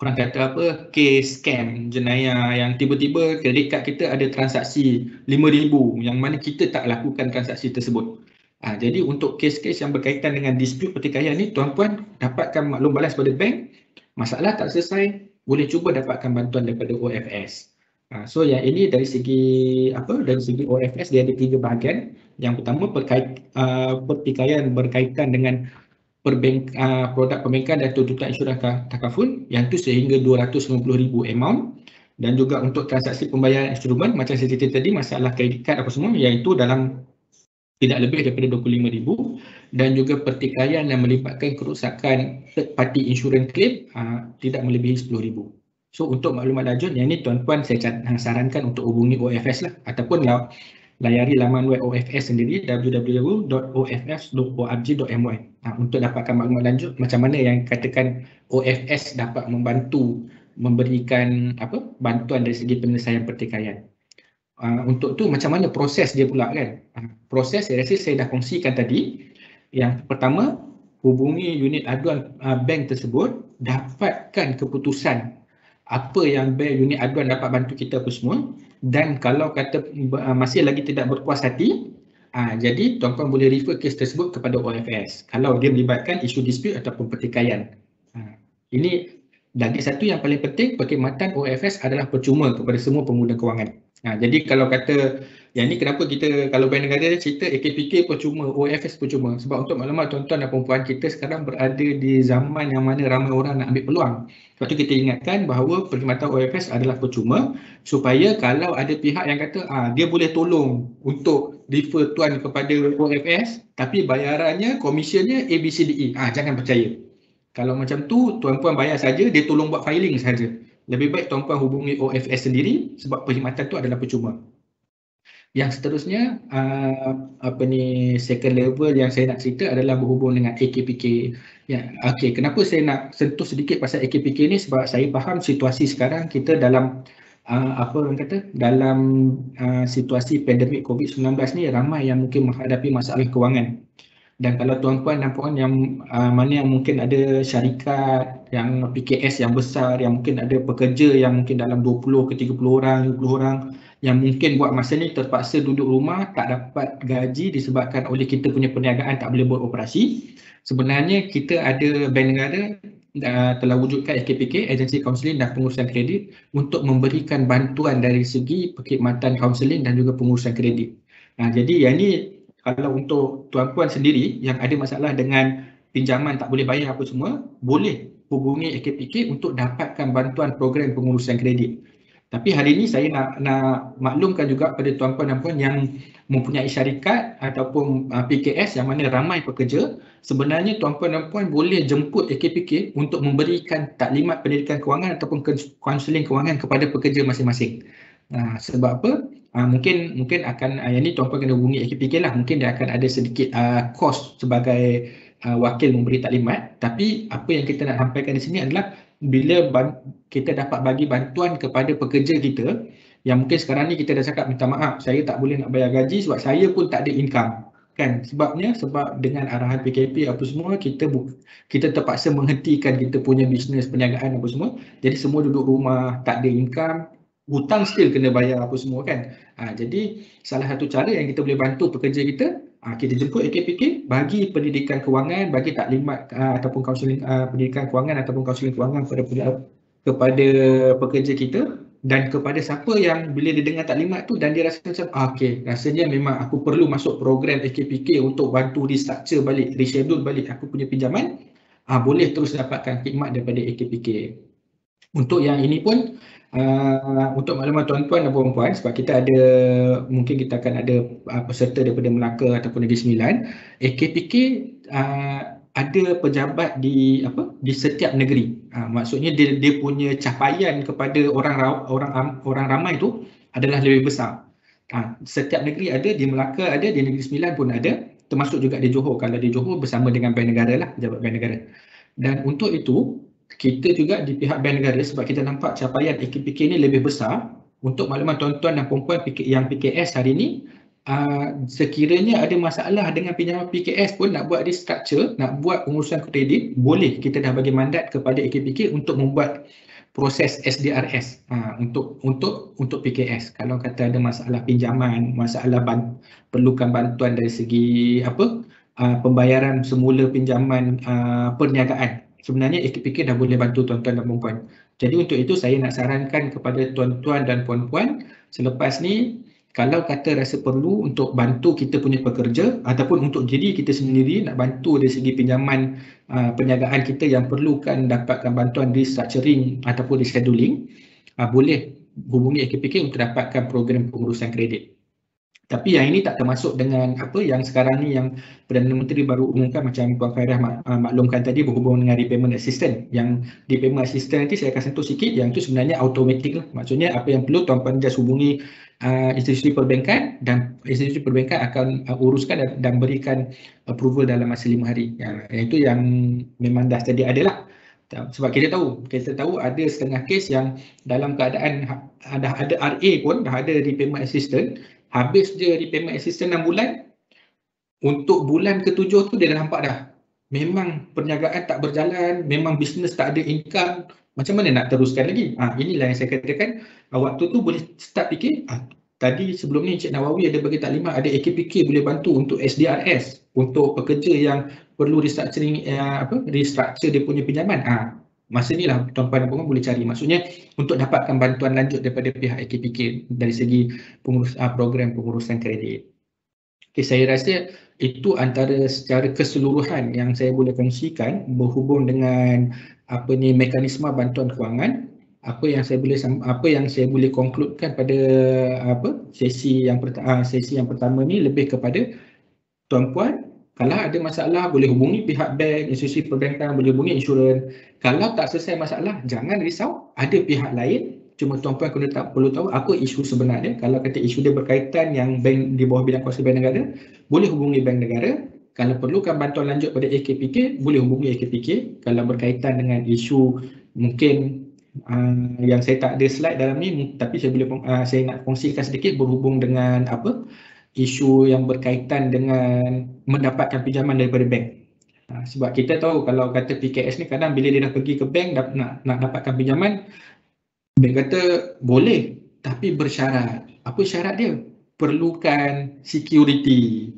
orang kata apa, kes scam, jenayah yang tiba-tiba kredit kad kita ada transaksi 5,000 yang mana kita tak lakukan transaksi tersebut. Jadi untuk kes-kes yang berkaitan dengan dispute pertikaian ni, tuan-puan dapatkan maklum balas pada bank, masalah tak selesai, boleh cuba dapatkan bantuan daripada OFS. So yang ini dari segi OFS dia ada 3 bahagian. Yang pertama pertikaian berkaitan dengan produk perbankan dan tuntutan insurans takaful, yang tu sehingga 250,000 amount, dan juga untuk transaksi pembayaran instrumen macam saya cerita tadi, masalah kredit kad apa semua, iaitu dalam tidak lebih daripada 25,000, dan juga pertikaian yang melibatkan kerosakan third party insurance claim tidak melebihi 10,000. So untuk maklumat lanjut yang ni tuan-puan saya sarankan untuk hubungi OFS lah, ataupun layari laman web OFS sendiri, www.ofs.org.my, untuk dapatkan maklumat lanjut macam mana yang katakan OFS dapat membantu memberikan bantuan dari segi penyelesaian pertikaian. Untuk tu macam mana proses dia pula kan? Proses saya rasa saya dah kongsikan tadi. Yang pertama, hubungi unit aduan bank tersebut, dapatkan keputusan apa yang unit aduan dapat bantu kita apa semua, dan kalau kata masih lagi tidak berpuas hati, jadi tuan-tuan boleh refer kes tersebut kepada OFS kalau dia melibatkan isu dispute ataupun pertikaian. Ini lagi satu yang paling penting, perkhidmatan OFS adalah percuma kepada semua pengguna kewangan. Jadi kalau kata yang ni kenapa kita kalau bank negara cerita AKPK percuma, OFS percuma, sebab untuk maklumat tuan-tuan dan puan-puan, kita sekarang berada di zaman yang mana ramai orang nak ambil peluang. Sebab tu kita ingatkan bahawa perkhidmatan OFS adalah percuma, supaya kalau ada pihak yang kata dia boleh tolong untuk refer tuan kepada OFS tapi bayarannya, komisionnya ABCDE, jangan percaya. Kalau macam tu, tuan-puan bayar saja, dia tolong buat filing saja. Lebih baik tuan-puan hubungi OFS sendiri sebab perkhidmatan tu adalah percuma. Yang seterusnya, second level yang saya nak cerita adalah berhubung dengan AKPK. Kenapa saya nak sentuh sedikit pasal AKPK ni? Sebab saya faham situasi sekarang kita dalam dalam situasi pandemik COVID-19 ni, ramai yang mungkin menghadapi masalah kewangan. Dan kalau tuan-puan dan puan yang mana yang mungkin ada syarikat yang PKS yang besar, yang mungkin ada pekerja yang mungkin dalam 20 ke 30 orang, 20 orang, yang mungkin buat masa ni terpaksa duduk rumah, tak dapat gaji disebabkan oleh kita punya perniagaan tak boleh beroperasi. Sebenarnya kita ada bank negara telah wujudkan AKPK, Agensi Kaunseling dan Pengurusan Kredit, untuk memberikan bantuan dari segi perkhidmatan kaunseling dan juga pengurusan kredit. Jadi yang ni kalau untuk tuan-puan sendiri yang ada masalah dengan pinjaman tak boleh bayar apa semua, boleh hubungi AKPK untuk dapatkan bantuan program pengurusan kredit. Tapi hari ini saya nak maklumkan juga kepada tuan-puan dan puan yang mempunyai syarikat ataupun PKS yang mana ramai pekerja, sebenarnya tuan-puan dan puan boleh jemput AKPK untuk memberikan taklimat pendidikan kewangan ataupun kaunseling kewangan kepada pekerja masing-masing. Sebab apa? Mungkin akan yang ni tuan-tuan kena hubungi AKPK lah. Mungkin dia akan ada sedikit kos sebagai wakil memberi taklimat. Tapi apa yang kita nak sampaikan di sini adalah bila kita dapat bagi bantuan kepada pekerja kita yang mungkin sekarang ni kita dah cakap minta maaf, saya tak boleh nak bayar gaji sebab saya pun tak ada income. Kan? Sebab dengan arahan PKP apa semua, kita terpaksa menghentikan kita punya bisnes perniagaan apa semua. Jadi semua duduk rumah, tak ada income, hutang still kena bayar apa semua kan. Jadi salah satu cara yang kita boleh bantu pekerja kita, kita jemput AKPK, bagi pendidikan kewangan, bagi taklimat ataupun kaunseling pendidikan kewangan ataupun kaunseling kewangan kepada pekerja kita. Dan kepada siapa yang bila dia dengar taklimat tu dan dia rasa macam okey, rasanya memang aku perlu masuk program AKPK untuk bantu restructure balik, reschedule balik aku punya pinjaman, boleh terus dapatkan khidmat daripada AKPK. Untuk yang ini pun untuk maklumat tuan-tuan dan puan-puan, sebab mungkin kita akan ada peserta daripada Melaka ataupun Negeri Sembilan, AKPK ada pejabat di setiap negeri. Maksudnya dia punya capaian kepada orang ramai tu adalah lebih besar. Setiap negeri ada, di Melaka ada, di Negeri Sembilan pun ada, termasuk juga di Johor. Kalau di Johor bersama dengan Bank Negara lah, pejabat Bank Negara. Dan untuk itu kita juga di pihak Bank Negara, sebab kita nampak capaian AKPK ni lebih besar. Untuk maklumat tuan-tuan dan puan-puan yang PKS hari ni, sekiranya ada masalah dengan pinjaman PKS pun, nak buat restructure, nak buat pengurusan kredit, boleh, kita dah bagi mandat kepada AKPK untuk membuat proses SDRS untuk PKS. Kalau kata ada masalah pinjaman, masalah perlukan bantuan dari segi pembayaran semula pinjaman perniagaan, sebenarnya AKPK dah boleh bantu tuan-tuan dan puan-puan. Jadi untuk itu saya nak sarankan kepada tuan-tuan dan puan-puan, selepas ni kalau kata rasa perlu untuk bantu kita punya pekerja ataupun untuk diri kita sendiri nak bantu dari segi pinjaman perniagaan kita yang perlukan dapatkan bantuan restructuring ataupun rescheduling, boleh hubungi AKPK untuk dapatkan program pengurusan kredit. Tapi yang ini tak termasuk dengan apa yang sekarang ni yang Perdana Menteri baru umumkan, macam Puan Khairah maklumkan tadi, berhubung dengan repayment assistance. Yang repayment assistance nanti saya akan sentuh sikit, yang itu sebenarnya automatic lah. Maksudnya apa yang perlu tuan-puan just hubungi institusi perbankan dan institusi perbankan akan uruskan dan berikan approval dalam masa 5 hari. Itu yang memang dah sedia ada lah. Sebab kita tahu ada setengah kes yang dalam keadaan dah ada RA pun, dah ada repayment assistance, habis je repayment assistance 6 bulan, untuk bulan ke-7 tu dia dah nampak dah memang perniagaan tak berjalan, memang bisnes tak ada income, macam mana nak teruskan lagi. Inilah yang saya katakan, waktu tu boleh start fikir, tadi sebelum ni Encik Nawawi ada bagi taklimat, ada AKPK boleh bantu untuk SDRS, untuk pekerja yang perlu restructuring, restructure dia punya pinjaman. Masa ni lah tuan-tuan dan puan boleh cari, maksudnya untuk dapatkan bantuan lanjut daripada pihak AKPK dari segi program pengurusan kredit. Okay, saya rasa itu antara secara keseluruhan yang saya boleh kongsikan berhubung dengan mekanisme bantuan kewangan. Apa yang saya boleh konkludekan pada sesi yang pertama ni lebih kepada tuan-puan, kalau ada masalah boleh hubungi pihak bank, institusi perbankan, boleh hubungi insurans. Kalau tak selesai masalah, jangan risau, ada pihak lain. Cuma tuan-puan perlu tahu apa isu sebenarnya. Kalau kata isu dia berkaitan yang bank di bawah bidang kuasa bank negara, boleh hubungi bank negara. Kalau perlukan bantuan lanjut pada AKPK, boleh hubungi AKPK. Kalau berkaitan dengan isu mungkin yang saya tak ada slide dalam ni, tapi saya nak kongsikan sedikit berhubung dengan isu yang berkaitan dengan mendapatkan pinjaman daripada bank. Sebab kita tahu kalau kata PKS ni kadang bila dia dah pergi ke bank nak dapatkan pinjaman, bank kata boleh tapi bersyarat. Apa syarat dia? Perlukan security.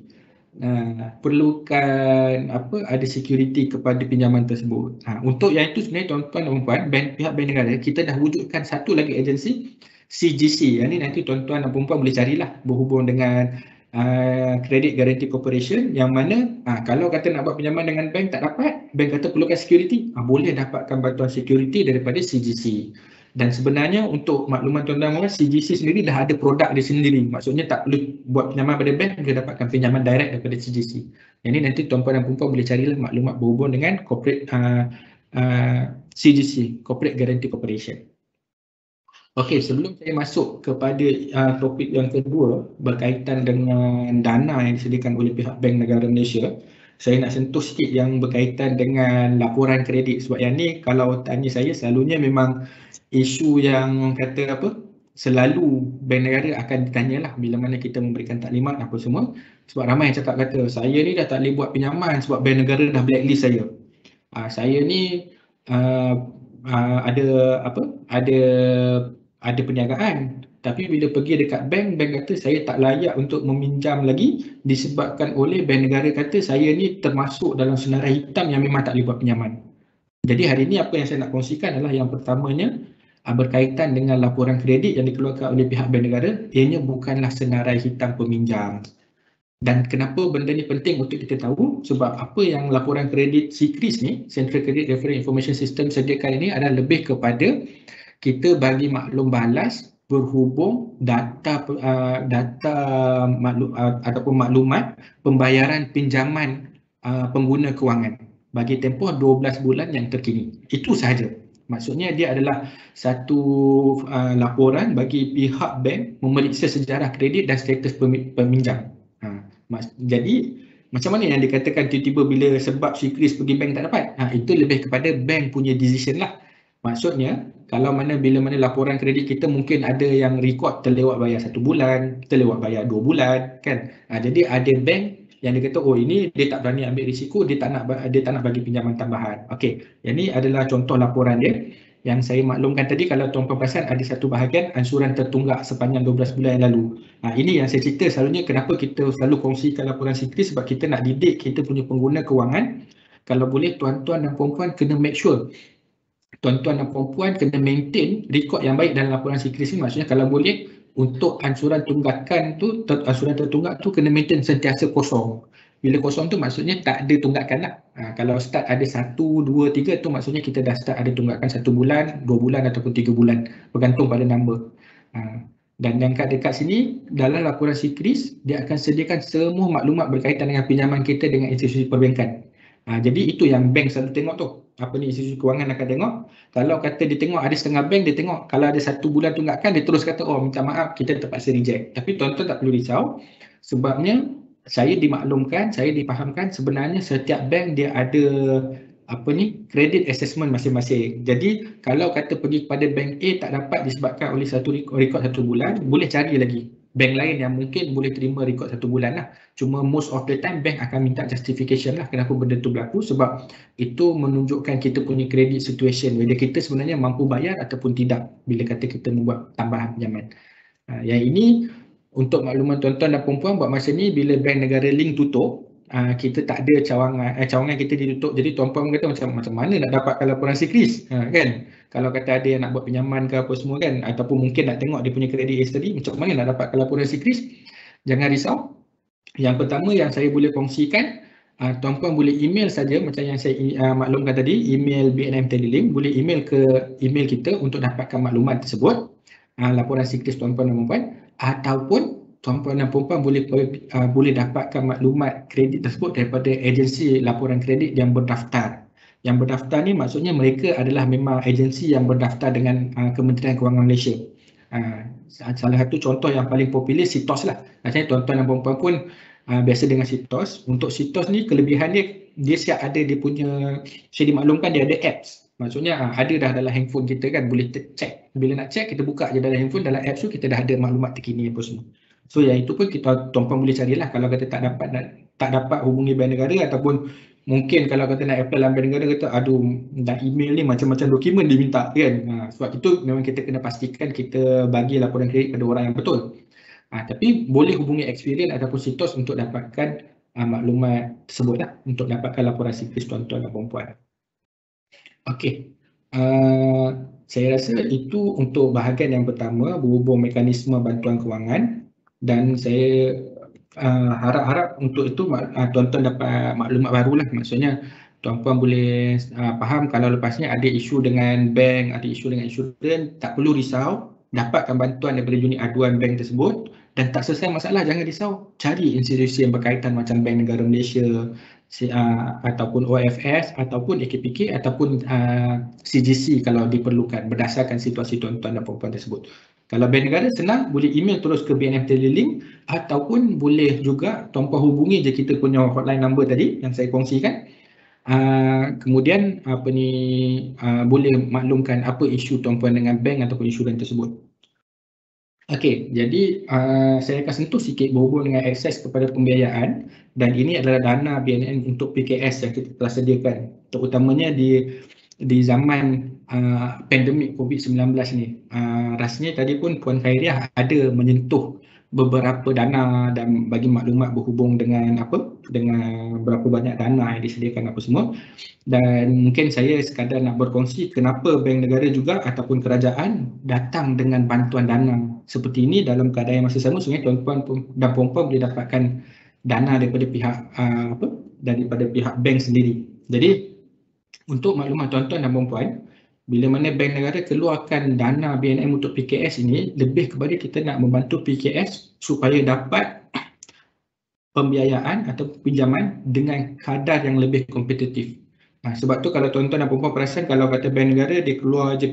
Perlukan ada security kepada pinjaman tersebut. Untuk yang itu sebenarnya tuan-tuan dan puan, pihak bank negara kita dah wujudkan satu lagi agensi, CGC. Yang ni nanti tuan-tuan dan puan boleh carilah berhubung dengan Credit Guarantee Corporation, yang mana kalau kata nak buat pinjaman dengan bank tak dapat, bank kata perlukan security, boleh dapatkan bantuan security daripada CGC. Dan sebenarnya untuk makluman tuan-tuan, CGC sendiri dah ada produk dia sendiri. Maksudnya tak perlu buat pinjaman pada bank, dia dapatkan pinjaman direct daripada CGC. Yang ini nanti tuan-tuan dan puan boleh carilah maklumat berhubung dengan corporate CGC, Corporate Guarantee Corporation. Okey, sebelum saya masuk kepada topik yang kedua berkaitan dengan dana yang disediakan oleh pihak Bank Negara Malaysia, saya nak sentuh sikit yang berkaitan dengan laporan kredit. Sebab yang ni kalau tanya saya, selalunya memang isu yang kata apa, selalu Bank Negara akan ditanya lah bila mana kita memberikan taklimat apa semua. Sebab ramai yang cakap kata, saya ni dah tak boleh buat pinjaman sebab Bank Negara dah blacklist saya. Saya ni uh, ada apa, ada perniagaan, tapi bila pergi dekat bank, bank kata saya tak layak untuk meminjam lagi disebabkan oleh bank negara kata saya ni termasuk dalam senarai hitam yang memang tak boleh buat pinjaman. Jadi hari ini apa yang saya nak kongsikan adalah yang pertamanya berkaitan dengan laporan kredit yang dikeluarkan oleh pihak bank negara, ianya bukanlah senarai hitam peminjam. Dan kenapa benda ni penting untuk kita tahu? Sebab apa yang laporan kredit CCRIS ni, Central Credit Reference Information System sediakan ini adalah lebih kepada kita bagi maklum balas berhubung data ataupun maklumat pembayaran pinjaman pengguna kewangan bagi tempoh 12 bulan yang terkini. Itu sahaja. Maksudnya dia adalah satu laporan bagi pihak bank memeriksa sejarah kredit dan status peminjam. Jadi macam mana yang dikatakan tiba-tiba bila sebab CCRIS pergi bank tak dapat? Itu lebih kepada bank punya decision lah. Maksudnya kalau bila mana laporan kredit kita mungkin ada yang record terlewat bayar 1 bulan, terlewat bayar 2 bulan kan. Jadi ada bank yang dia kata oh ini dia tak berani ambil risiko, dia tak nak bagi pinjaman tambahan. Okey, yang ni adalah contoh laporan dia. Yang saya maklumkan tadi, kalau tuan-tuan perasan ada satu bahagian ansuran tertunggak sepanjang 12 bulan yang lalu. Ini yang saya cerita selalunya kenapa kita selalu kongsikan laporan CCRIS, sebab kita nak didik kita punya pengguna kewangan. Kalau boleh tuan-tuan dan puan-puan kena make sure tuan-tuan dan puan-puan kena maintain rekod yang baik dalam laporan CCRIS ni. Maksudnya kalau boleh untuk ansuran tunggakan tu, ansuran tertunggak tu kena maintain sentiasa kosong. Bila kosong tu maksudnya tak ada tunggakan lah. Kalau start ada 1, 2, 3 tu maksudnya kita dah start ada tunggakan 1 bulan, 2 bulan ataupun 3 bulan. Bergantung pada number. Dan yang dekat sini dalam laporan CCRIS dia akan sediakan semua maklumat berkaitan dengan pinjaman kita dengan institusi perbankan. Jadi itu yang bank selalu tengok tu. Apa ni institusi kewangan akan tengok. Kalau kata dia tengok ada setengah bank, dia tengok kalau ada 1 bulan tunggakan, dia terus kata oh minta maaf kita terpaksa reject. Tapi tuan-tuan tak perlu risau. Sebabnya saya dimaklumkan, saya dipahamkan sebenarnya setiap bank dia ada credit assessment masing-masing. Jadi kalau kata pergi kepada bank A tak dapat disebabkan oleh satu rekod 1 bulan, boleh cari lagi bank lain yang mungkin boleh terima rekod 1 bulan lah. Cuma most of the time bank akan minta justification lah kenapa benda tu berlaku, sebab itu menunjukkan kita punya credit situation, whether kita sebenarnya mampu bayar ataupun tidak bila kata kita membuat tambahan pinjaman. Yang ini untuk makluman tuan-tuan dan puan-puan, buat masa ni bila Bank Negara Link tutup, kita tak ada cawangan kita ditutup. Jadi tuan-puan kata macam mana nak dapatkan laporan CCRIS kan? Kalau kata ada yang nak buat pinjaman ke apa semua kan, ataupun mungkin nak tengok dia punya credit history, macam mana nak dapatkan laporan CCRIS? Jangan risau. Yang pertama yang saya boleh kongsikan, tuan-puan boleh email saja macam yang saya maklumkan tadi, email BNM Telelink, boleh email ke email kita untuk dapatkan maklumat tersebut, laporan CCRIS tuan-puan dan puan-puan, ataupun tuan-puan dan puan-puan boleh dapatkan maklumat kredit tersebut daripada agensi laporan kredit yang berdaftar. Yang berdaftar ni maksudnya mereka adalah memang agensi yang berdaftar dengan Kementerian Kewangan Malaysia. Salah satu contoh yang paling popular SITOS lah. Maksudnya tuan-tuan dan puan-puan pun biasa dengan SITOS. Untuk SITOS ni kelebihan dia siap ada dia punya, saya dimaklumkan dia ada apps. Maksudnya ada dah dalam handphone kita kan, boleh check. Bila nak check kita buka je dalam handphone, dalam apps tu kita dah ada maklumat terkini apa semua. So yang itu pun tuan-puan boleh carilah kalau kata tak dapat hubungi Bank Negara, ataupun mungkin kalau kata nak apply dalam Bank Negara kata aduh dah email ni macam-macam dokumen diminta kan. Sebab itu memang kita kena pastikan kita bagi laporan kredit pada orang yang betul. Tapi boleh hubungi Experian ataupun SITOS untuk dapatkan maklumat tersebut lah, untuk dapatkan laporan CCRIS tuan-tuan dan puan-puan. Okey, saya rasa itu untuk bahagian yang pertama berhubung mekanisme bantuan kewangan, dan saya harap untuk itu tuan-tuan dapat maklumat baru lah. Maksudnya tuan-puan boleh faham kalau lepasnya ada isu dengan bank, ada isu dengan insurans, tak perlu risau, dapatkan bantuan daripada unit aduan bank tersebut. dan tak selesai masalah, jangan risau, cari institusi yang berkaitan macam Bank Negara Malaysia, ataupun OFS, ataupun AKPK, ataupun CGC kalau diperlukan berdasarkan situasi tuan-tuan dan puan-puan tersebut. Kalau Bank Negara senang, boleh email terus ke BNM Telelink, ataupun boleh juga tuan-puan hubungi je kita punya hotline number tadi yang saya kongsikan. Kemudian boleh maklumkan apa isu tuan-puan dengan bank ataupun insurans tersebut. Okey, jadi saya akan sentuh sikit berhubung dengan akses kepada pembiayaan, dan ini adalah dana BNM untuk PKS yang kita telah sediakan, terutamanya di zaman pandemik COVID-19 ni. Rasanya tadi pun Puan Khairiah ada menyentuh beberapa dana dan bagi maklumat berhubung dengan berapa banyak dana yang disediakan apa semua. Dan mungkin saya sekadar nak berkongsi kenapa Bank Negara juga ataupun kerajaan datang dengan bantuan dana seperti ini dalam keadaan yang masih sama, sehingga tuan-tuan dan puan-puan boleh dapatkan dana daripada pihak bank sendiri. Jadi untuk maklumat tuan-tuan dan puan-puan, bila mana Bank Negara keluarkan dana BNM untuk PKS ini, lebih kepada kita nak membantu PKS supaya dapat pembiayaan atau pinjaman dengan kadar yang lebih kompetitif. Sebab tu kalau tuan-tuan dan puan-puan perasan, kalau kata Bank Negara dia keluar je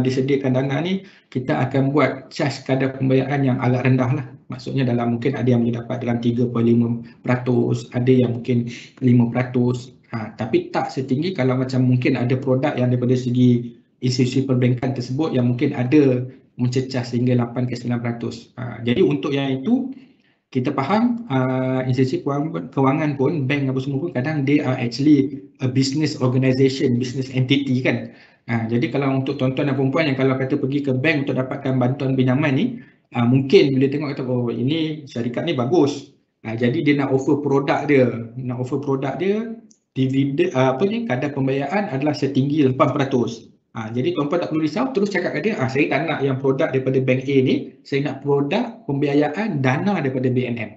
disediakan dana ni, kita akan buat charge kadar pembiayaan yang agak rendah lah. Maksudnya mungkin ada yang boleh dapat dalam 3.5%, ada yang mungkin 5%. Tapi tak setinggi kalau macam mungkin ada produk yang daripada segi institusi perbankan tersebut yang mungkin ada mencecah sehingga 8 ke 9%. Jadi untuk yang itu, kita faham institusi kewangan pun, bank apa semua pun kadang they are actually a business organisation, business entity kan. Jadi kalau untuk tuan-tuan dan puan-puan yang kalau kata pergi ke bank untuk dapatkan bantuan pinjaman ni, mungkin bila tengok kata oh ini syarikat ni bagus. Jadi dia nak offer produk dia, dividen kadar pembiayaan adalah setinggi 8%. Jadi tuan-puan tak perlu risau, terus cakap ke dia, saya tak nak yang produk daripada bank A ni, saya nak produk pembiayaan dana daripada BNM.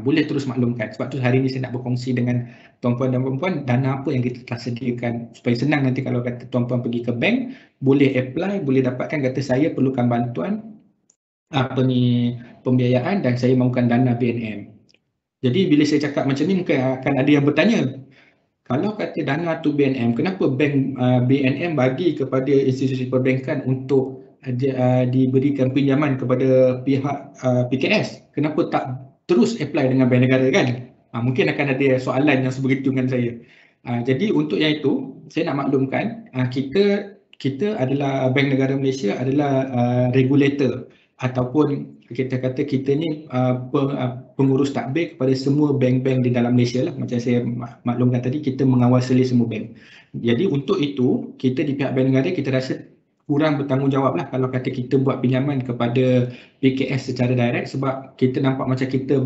Boleh terus maklumkan. Sebab tu hari ni saya nak berkongsi dengan tuan-puan dan puan-puan dana apa yang kita telah sediakan supaya senang nanti kalau kata tuan-puan pergi ke bank, boleh apply, boleh dapatkan kata saya perlukan bantuan pembiayaan dan saya mahukan dana BNM. Jadi bila saya cakap macam ni mungkin akan ada yang bertanya, kalau kata dana tu BNM, kenapa bank BNM bagi kepada institusi perbankan untuk diberikan pinjaman kepada pihak PKS? Kenapa tak terus apply dengan Bank Negara kan? Mungkin akan ada soalan yang sebegitu dengan saya. Jadi untuk yang itu, saya nak maklumkan kita adalah Bank Negara Malaysia adalah regulator ataupun kita kata kita ni pengurus takbir kepada semua bank-bank di dalam Malaysia lah. Macam saya maklumkan tadi, kita mengawasi semua bank. Jadi untuk itu, kita di pihak Bank Negara kita rasa kurang bertanggungjawab lah kalau kata kita buat pinjaman kepada PKS secara direct, sebab kita nampak macam kita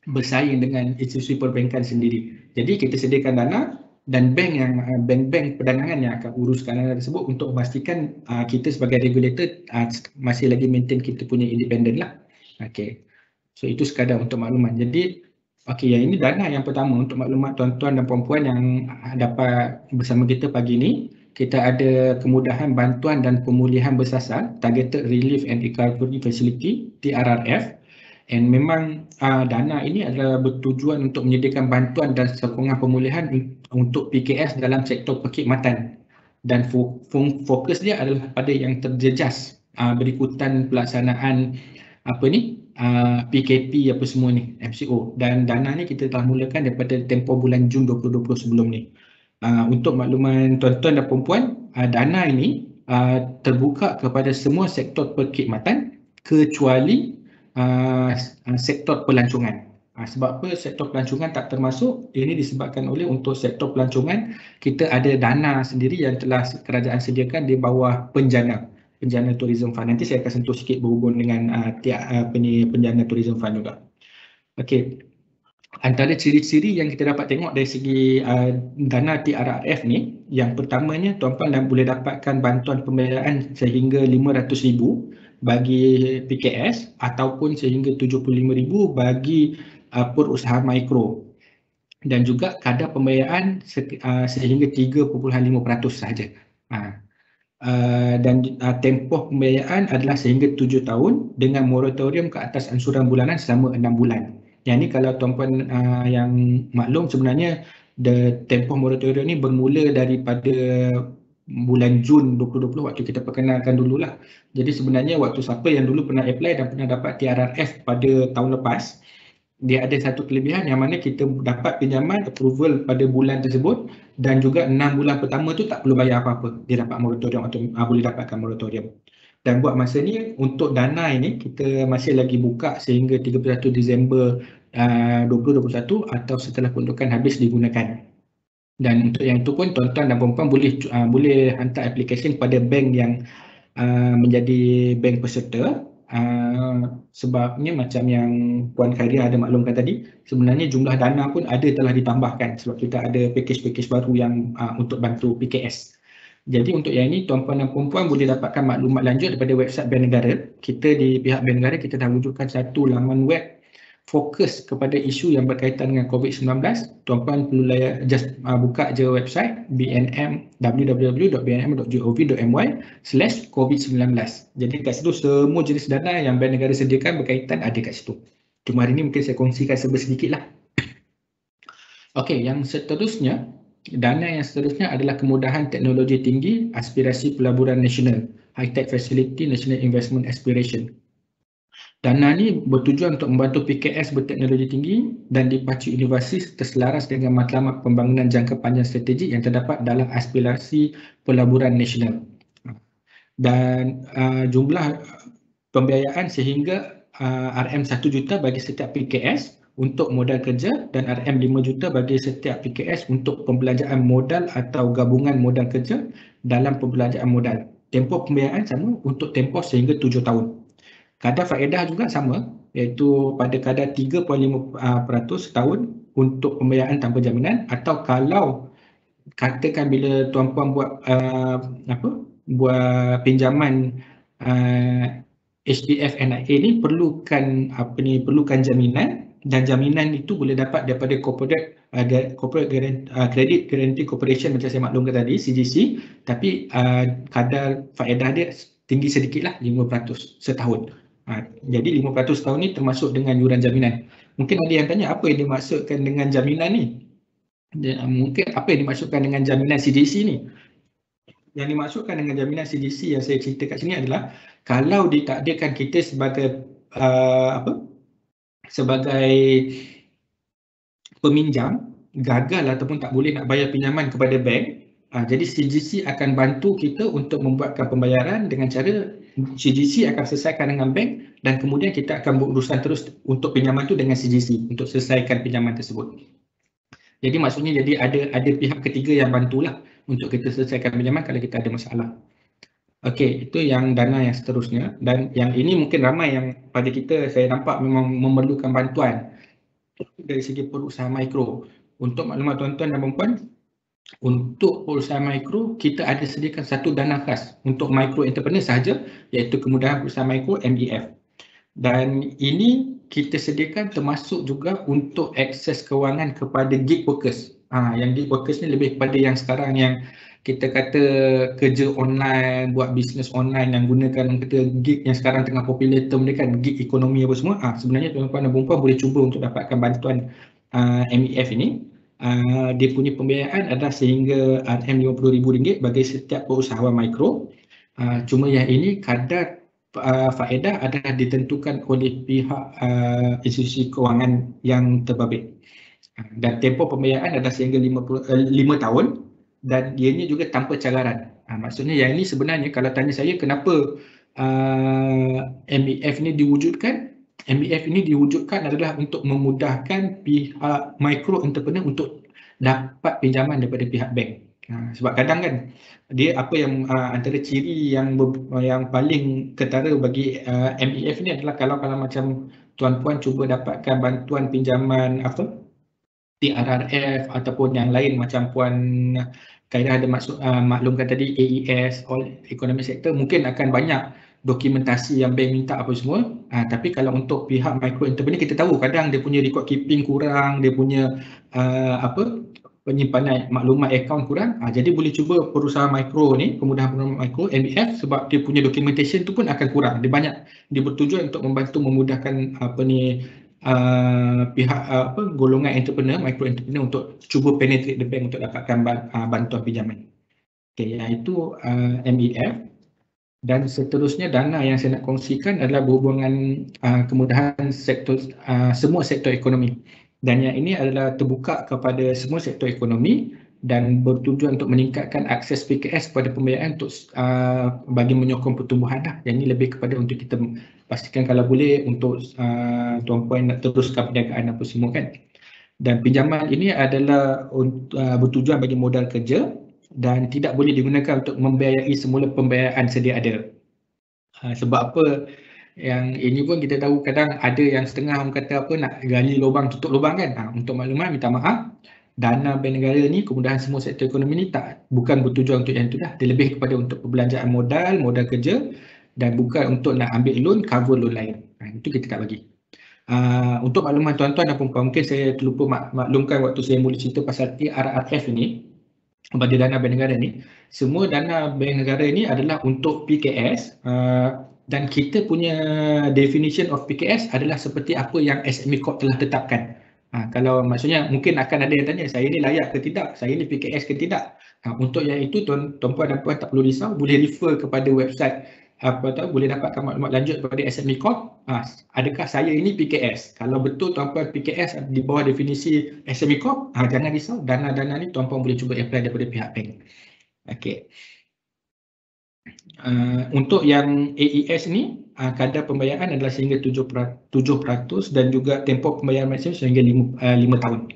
bersaing dengan institusi perbankan sendiri. Jadi kita sediakan dana dan bank-bank perdagangan yang akan uruskan dana tersebut untuk memastikan kita sebagai regulator masih lagi maintain kita punya independen lah. Okay. So itu sekadar untuk makluman. Jadi yang ini dana yang pertama untuk maklumat tuan-tuan dan puan-puan yang dapat bersama kita pagi ini. Kita ada kemudahan bantuan dan pemulihan bersasar, Targeted Relief and Recovery Facility, TRRF. And memang dana ini adalah bertujuan untuk menyediakan bantuan dan sokongan pemulihan untuk PKS dalam sektor perkhidmatan, dan fokus dia adalah pada yang terjejas berikutan pelaksanaan PKP apa semua ni, MCO, dan dana ni kita telah mulakan daripada tempoh bulan Jun 2020 sebelum ni. Untuk makluman tuan-tuan dan puan-puan, dana ini terbuka kepada semua sektor perkhidmatan kecuali sektor pelancongan. Sebab apa sektor pelancongan tak termasuk? Ini disebabkan oleh untuk sektor pelancongan kita ada dana sendiri yang telah kerajaan sediakan di bawah Penjana Tourism Fund. Nanti saya akan sentuh sikit berhubung dengan Penjana Tourism Fund juga. Okey. Antara ciri-ciri yang kita dapat tengok dari segi dana TRRF ni, yang pertamanya tuan-puan boleh dapatkan bantuan pembiayaan sehingga RM500,000 bagi PKS ataupun sehingga RM75,000 bagi perusahaan mikro, dan juga kadar pembiayaan sehingga 3.5% sahaja. dan tempoh pembiayaan adalah sehingga 7 tahun dengan moratorium ke atas ansuran bulanan selama 6 bulan. Yang ni kalau tuan-puan yang maklum, sebenarnya tempoh moratorium ni bermula daripada bulan Jun 2020 waktu kita perkenalkan dululah. Jadi sebenarnya waktu siapa yang dulu pernah apply dan pernah dapat TRRF pada tahun lepas, dia ada satu kelebihan yang mana kita dapat pinjaman approval pada bulan tersebut dan juga 6 bulan pertama tu tak perlu bayar apa-apa. Dia dapat moratorium atau boleh dapatkan moratorium. Dan buat masa ni untuk dana ini kita masih lagi buka sehingga 31 Disember 2021 atau setelah peruntukan habis digunakan. Dan untuk yang itu pun tuan-tuan dan puan-puan boleh hantar aplikasi kepada bank yang menjadi bank peserta. Sebabnya macam yang Puan Khairia ada maklumkan tadi, sebenarnya jumlah dana pun telah ditambahkan sebab kita ada package-package baru yang untuk bantu PKS. Jadi untuk yang ini tuan-puan dan puan-puan boleh dapatkan maklumat lanjut daripada website Bank Negara. Kita di pihak Bank Negara kita dah wujudkan satu laman web fokus kepada isu yang berkaitan dengan COVID-19. Tuan-puan perlu buka je website BNM, www.bnm.gov.my/COVID-19. Jadi kat situ semua jenis dana yang Bank Negara sediakan berkaitan ada kat situ. Cuma hari ni mungkin saya kongsikan sedikit lah. Okey, yang seterusnya, dana yang seterusnya adalah kemudahan teknologi tinggi, aspirasi pelaburan nasional, High-Tech Facility National Investment Aspiration. Dana ni bertujuan untuk membantu PKS berteknologi tinggi dan dipacu inovasi terselaras dengan matlamat pembangunan jangka panjang strategik yang terdapat dalam aspirasi pelaburan nasional. Dan jumlah pembiayaan sehingga RM1 juta bagi setiap PKS untuk modal kerja dan RM5 juta bagi setiap PKS untuk pembelanjaan modal atau gabungan modal kerja dalam pembelanjaan modal. Tempoh pembiayaan sama untuk tempoh sehingga 7 tahun. Kadar faedah juga sama, iaitu pada kadar 3.5% setahun untuk pembiayaan tanpa jaminan, atau kalau katakan bila tuan-puan buat pinjaman HDF NIA ni perlukan jaminan, dan jaminan itu boleh dapat daripada Corporate Credit Guarantee Corporation macam saya maklumkan tadi, CGC, tapi kadar faedah dia tinggi sedikit lah, 5% setahun. Jadi 5% tahun ni termasuk dengan yuran jaminan. Mungkin ada yang tanya apa yang dimaksudkan dengan jaminan ni? Mungkin apa yang dimaksudkan dengan jaminan CGC ni? Yang dimaksudkan dengan jaminan CGC yang saya cerita kat sini adalah kalau ditakdirkan kita sebagai sebagai peminjam gagal ataupun tak boleh nak bayar pinjaman kepada bank, jadi CGC akan bantu kita untuk membuatkan pembayaran dengan cara CGC akan selesaikan dengan bank dan kemudian kita akan berurusan terus untuk pinjaman tu dengan CGC untuk selesaikan pinjaman tersebut. Jadi maksudnya ada pihak ketiga yang bantulah untuk kita selesaikan pinjaman kalau kita ada masalah. Okey, itu yang dana yang seterusnya, dan yang ini mungkin ramai yang pada kita saya nampak memang memerlukan bantuan dari segi perusahaan mikro. Untuk maklumat tuan-tuan dan puan-puan, untuk perusahaan mikro, kita ada sediakan satu dana khas untuk micro entrepreneur sahaja, iaitu kemudahan perusahaan mikro MEF. Dan ini kita sediakan termasuk juga untuk akses kewangan kepada gig workers. Yang gig workers ni lebih kepada yang sekarang yang kita kata kerja online, buat bisnes online yang gunakan kata gig yang sekarang tengah popular term dia kan, gig ekonomi apa semua. Sebenarnya tuan-tuan dan puan-puan boleh cuba untuk dapatkan bantuan MEF ini. Dia punya pembiayaan adalah sehingga RM50,000 bagi setiap perusahaan mikro. Cuma yang ini kadar faedah adalah ditentukan oleh pihak institusi kewangan yang terbabit. Dan tempoh pembiayaan adalah sehingga 5 tahun dan ianya juga tanpa cagaran. Maksudnya yang ini sebenarnya kalau tanya saya kenapa MEF ini diwujudkan, MEF ini diwujudkan adalah untuk memudahkan pihak micro entrepreneur untuk dapat pinjaman daripada pihak bank. Sebab kadang kan dia apa yang antara ciri yang paling ketara bagi MEF ni adalah kalau macam tuan-puan cuba dapatkan bantuan pinjaman TRRF ataupun yang lain macam Puan Khairia ada maklumkan tadi AES, All Economic Sector, mungkin akan banyak dokumentasi yang bank minta apa semua. Tapi kalau untuk pihak micro entrepreneur kita tahu kadang dia punya record keeping kurang, dia punya penyimpanan maklumat akaun kurang, jadi boleh cuba perusahaan mikro ni, kemudahan perusahaan mikro MBF, sebab dia punya documentation tu pun akan kurang. Dia bertujuan untuk membantu memudahkan pihak golongan entrepreneur, micro entrepreneur untuk cuba penetrate the bank untuk dapatkan bantuan pinjaman. Okey, iaitu MEF. Dan seterusnya dana yang saya nak kongsikan adalah berhubungan kemudahan semua sektor ekonomi. Dan yang ini adalah terbuka kepada semua sektor ekonomi dan bertujuan untuk meningkatkan akses PKS kepada pembiayaan untuk bagi menyokong pertumbuhan. Yang ini lebih kepada untuk kita pastikan kalau boleh untuk tuan-puan nak teruskan perniagaan apa semua kan. Dan pinjaman ini adalah bertujuan bagi modal kerja dan tidak boleh digunakan untuk membiayai semula pembiayaan sedia ada. Sebab apa, yang ini pun kita tahu kadang ada yang setengah orang kata apa nak gali lubang tutup lubang kan. Untuk maklumat, minta maaf, dana bank negara ni, kemudahan semua sektor ekonomi ni bukan bertujuan untuk yang itu dah. Dia lebih kepada untuk perbelanjaan modal kerja dan bukan untuk nak ambil loan, cover loan lain. Itu kita tak bagi. Untuk makluman tuan-tuan dan puan-puan, mungkin saya terlupa maklumkan waktu saya mula cerita pasal TRRF ini, pada dana bank negara ni, semua dana bank negara ini adalah untuk PKS dan kita punya definition of PKS adalah seperti apa yang SME Corp telah tetapkan. Kalau maksudnya mungkin akan ada yang tanya, saya ni layak ke tidak, saya ni PKS ke tidak. Untuk yang itu tuan-puan dan puan tak perlu risau, boleh refer kepada website boleh dapatkan maklumat lanjut daripada SME Corp. Adakah saya ini PKS? Kalau betul tuan-puan PKS di bawah definisi SME Corp, jangan risau, dana-dana ni tuan-puan boleh cuba apply daripada pihak bank. Okey. Untuk yang AES ni, kadar pembayaran adalah sehingga 7% dan juga tempoh pembayaran maksimum sehingga 5 tahun.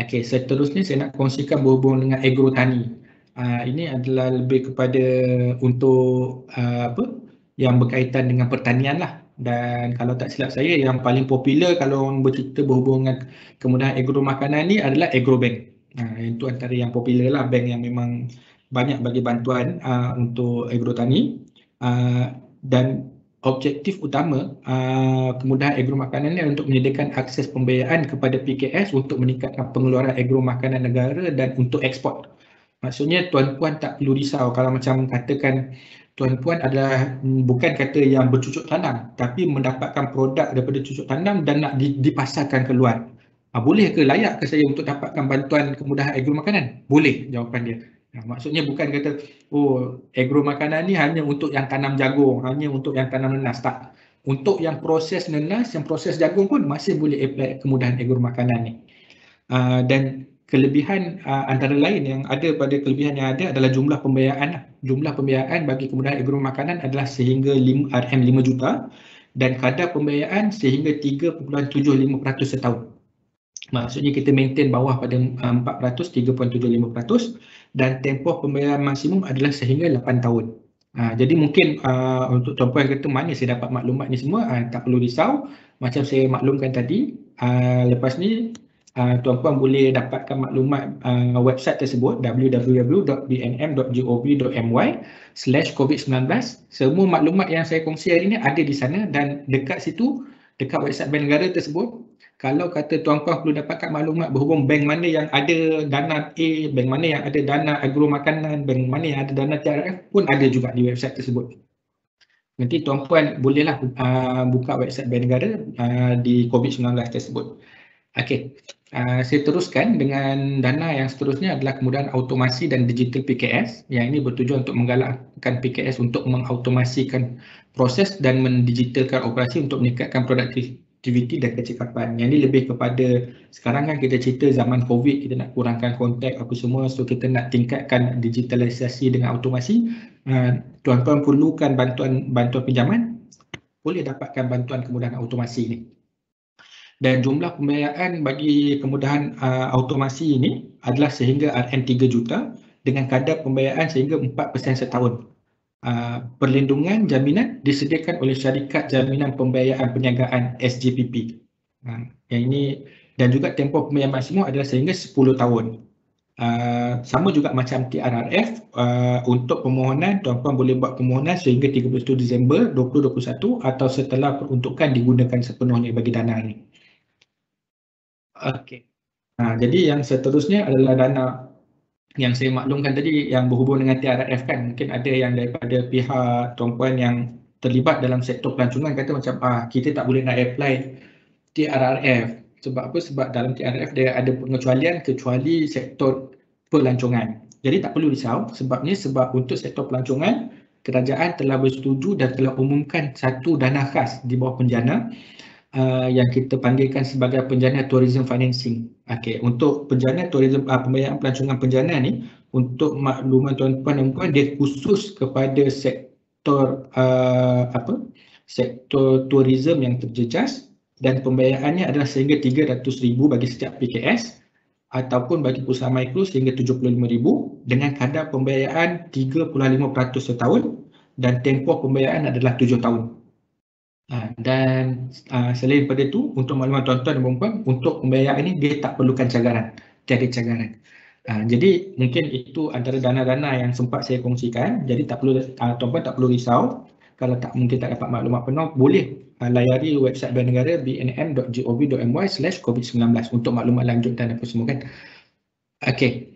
Okey, seterusnya saya nak kongsikan berhubung dengan agrotani. Ini adalah lebih kepada untuk yang berkaitan dengan pertanian lah. Dan kalau tak silap saya, yang paling popular kalau orang bercerita berhubungan kemudahan agro makanan ni adalah Agrobank. Itu antara yang popular lah, bank yang memang banyak bagi bantuan untuk agrotani. Dan objektif utama kemudahan agro makanan ni untuk menyediakan akses pembiayaan kepada PKS untuk meningkatkan pengeluaran agro makanan negara dan untuk ekspor. Maksudnya tuan-puan tak perlu risau kalau macam katakan tuan-puan adalah bukan kata yang bercucuk tanam, tapi mendapatkan produk daripada cucuk tanam dan nak dipasarkan keluar. Boleh ke, layak ke saya untuk dapatkan bantuan kemudahan agro makanan? Boleh, jawapan dia. Maksudnya bukan kata, agro makanan ni hanya untuk yang tanam jagung, hanya untuk yang tanam nenas. Tak. Untuk yang proses nenas, yang proses jagung pun masih boleh apply kemudahan agro makanan ni. Dan kelebihan antara lain yang ada pada kelebihan yang ada adalah jumlah pembiayaan. Jumlah pembiayaan bagi kemudahan agro makanan adalah sehingga RM5 juta dan kadar pembiayaan sehingga 3.75% setahun. Maksudnya kita maintain bawah pada 4%, 3.75% dan tempoh pembayaran maksimum adalah sehingga 8 tahun. Jadi mungkin untuk tuan-puan kata mana saya dapat maklumat ni semua, tak perlu risau. Macam saya maklumkan tadi, lepas ni tuan-puan boleh dapatkan maklumat website tersebut www.bnm.gov.my/covid19. Semua maklumat yang saya kongsi hari ini ada di sana dan dekat situ, dekat website bank negara tersebut, kalau kata tuan-puan perlu dapatkan maklumat berhubung bank mana yang ada dana A, bank mana yang ada dana agro makanan, bank mana yang ada dana TRF pun ada juga di website tersebut. Nanti tuan-puan bolehlah buka website bank negara di COVID-19 tersebut. Okey, saya teruskan dengan dana yang seterusnya adalah kemudahan automasi dan digital PKS. Yang ini bertujuan untuk menggalakkan PKS untuk mengautomasikan proses dan mendigitalkan operasi untuk meningkatkan produktiviti dan kecekapan. Yang ini lebih kepada sekarang kan kita cerita zaman COVID, kita nak kurangkan kontak apa semua, so kita nak tingkatkan digitalisasi dengan automasi. Tuan-tuan perlukan bantuan pinjaman, boleh dapatkan bantuan kemudahan automasi ini. Dan jumlah pembiayaan bagi kemudahan automasi ini adalah sehingga RM3 juta dengan kadar pembiayaan sehingga 4% setahun. Perlindungan jaminan disediakan oleh syarikat jaminan pembiayaan perniagaan SJPP. Yang ini dan juga tempoh pembiayaan maksimum adalah sehingga 10 tahun. Sama juga macam TRRF, untuk permohonan tuan-puan boleh buat permohonan sehingga 31 Disember 2021 atau setelah peruntukan digunakan sepenuhnya bagi dana ini. Okey. Jadi yang seterusnya adalah dana yang saya maklumkan tadi yang berhubung dengan TRRF kan. Mungkin ada yang daripada pihak tuan-puan yang terlibat dalam sektor pelancongan kata macam kita tak boleh nak apply TRRF. Sebab apa? Sebab dalam TRRF dia ada pengecualian kecuali sektor pelancongan. Jadi tak perlu risau sebabnya sebab untuk sektor pelancongan kerajaan telah bersetuju dan telah umumkan satu dana khas di bawah penjana yang kita panggilkan sebagai penjana tourism financing. Okey, untuk penjana tourism pembiayaan pelancongan penjana ni untuk makluman tuan-tuan dan puan dia khusus kepada sektor sektor tourism yang terjejas dan pembayarannya adalah sehingga 300,000 bagi setiap PKS ataupun bagi perusahaan mikro sehingga 75,000 dengan kadar pembiayaan 3.5% setahun dan tempoh pembayaran adalah 7 tahun. Dan selain daripada itu, untuk makluman tuan-tuan dan puan-puan, untuk pembayaran ini dia tak perlukan cagaran, tiada cagaran. Jadi mungkin itu antara dana-dana yang sempat saya kongsikan. Jadi tak perlu tuan-puan tak perlu risau kalau mungkin tak dapat maklumat penuh, boleh layari website Bank Negara bnm.gov.my/covid-19 untuk maklumat lanjut dan apa semua kan. Okey.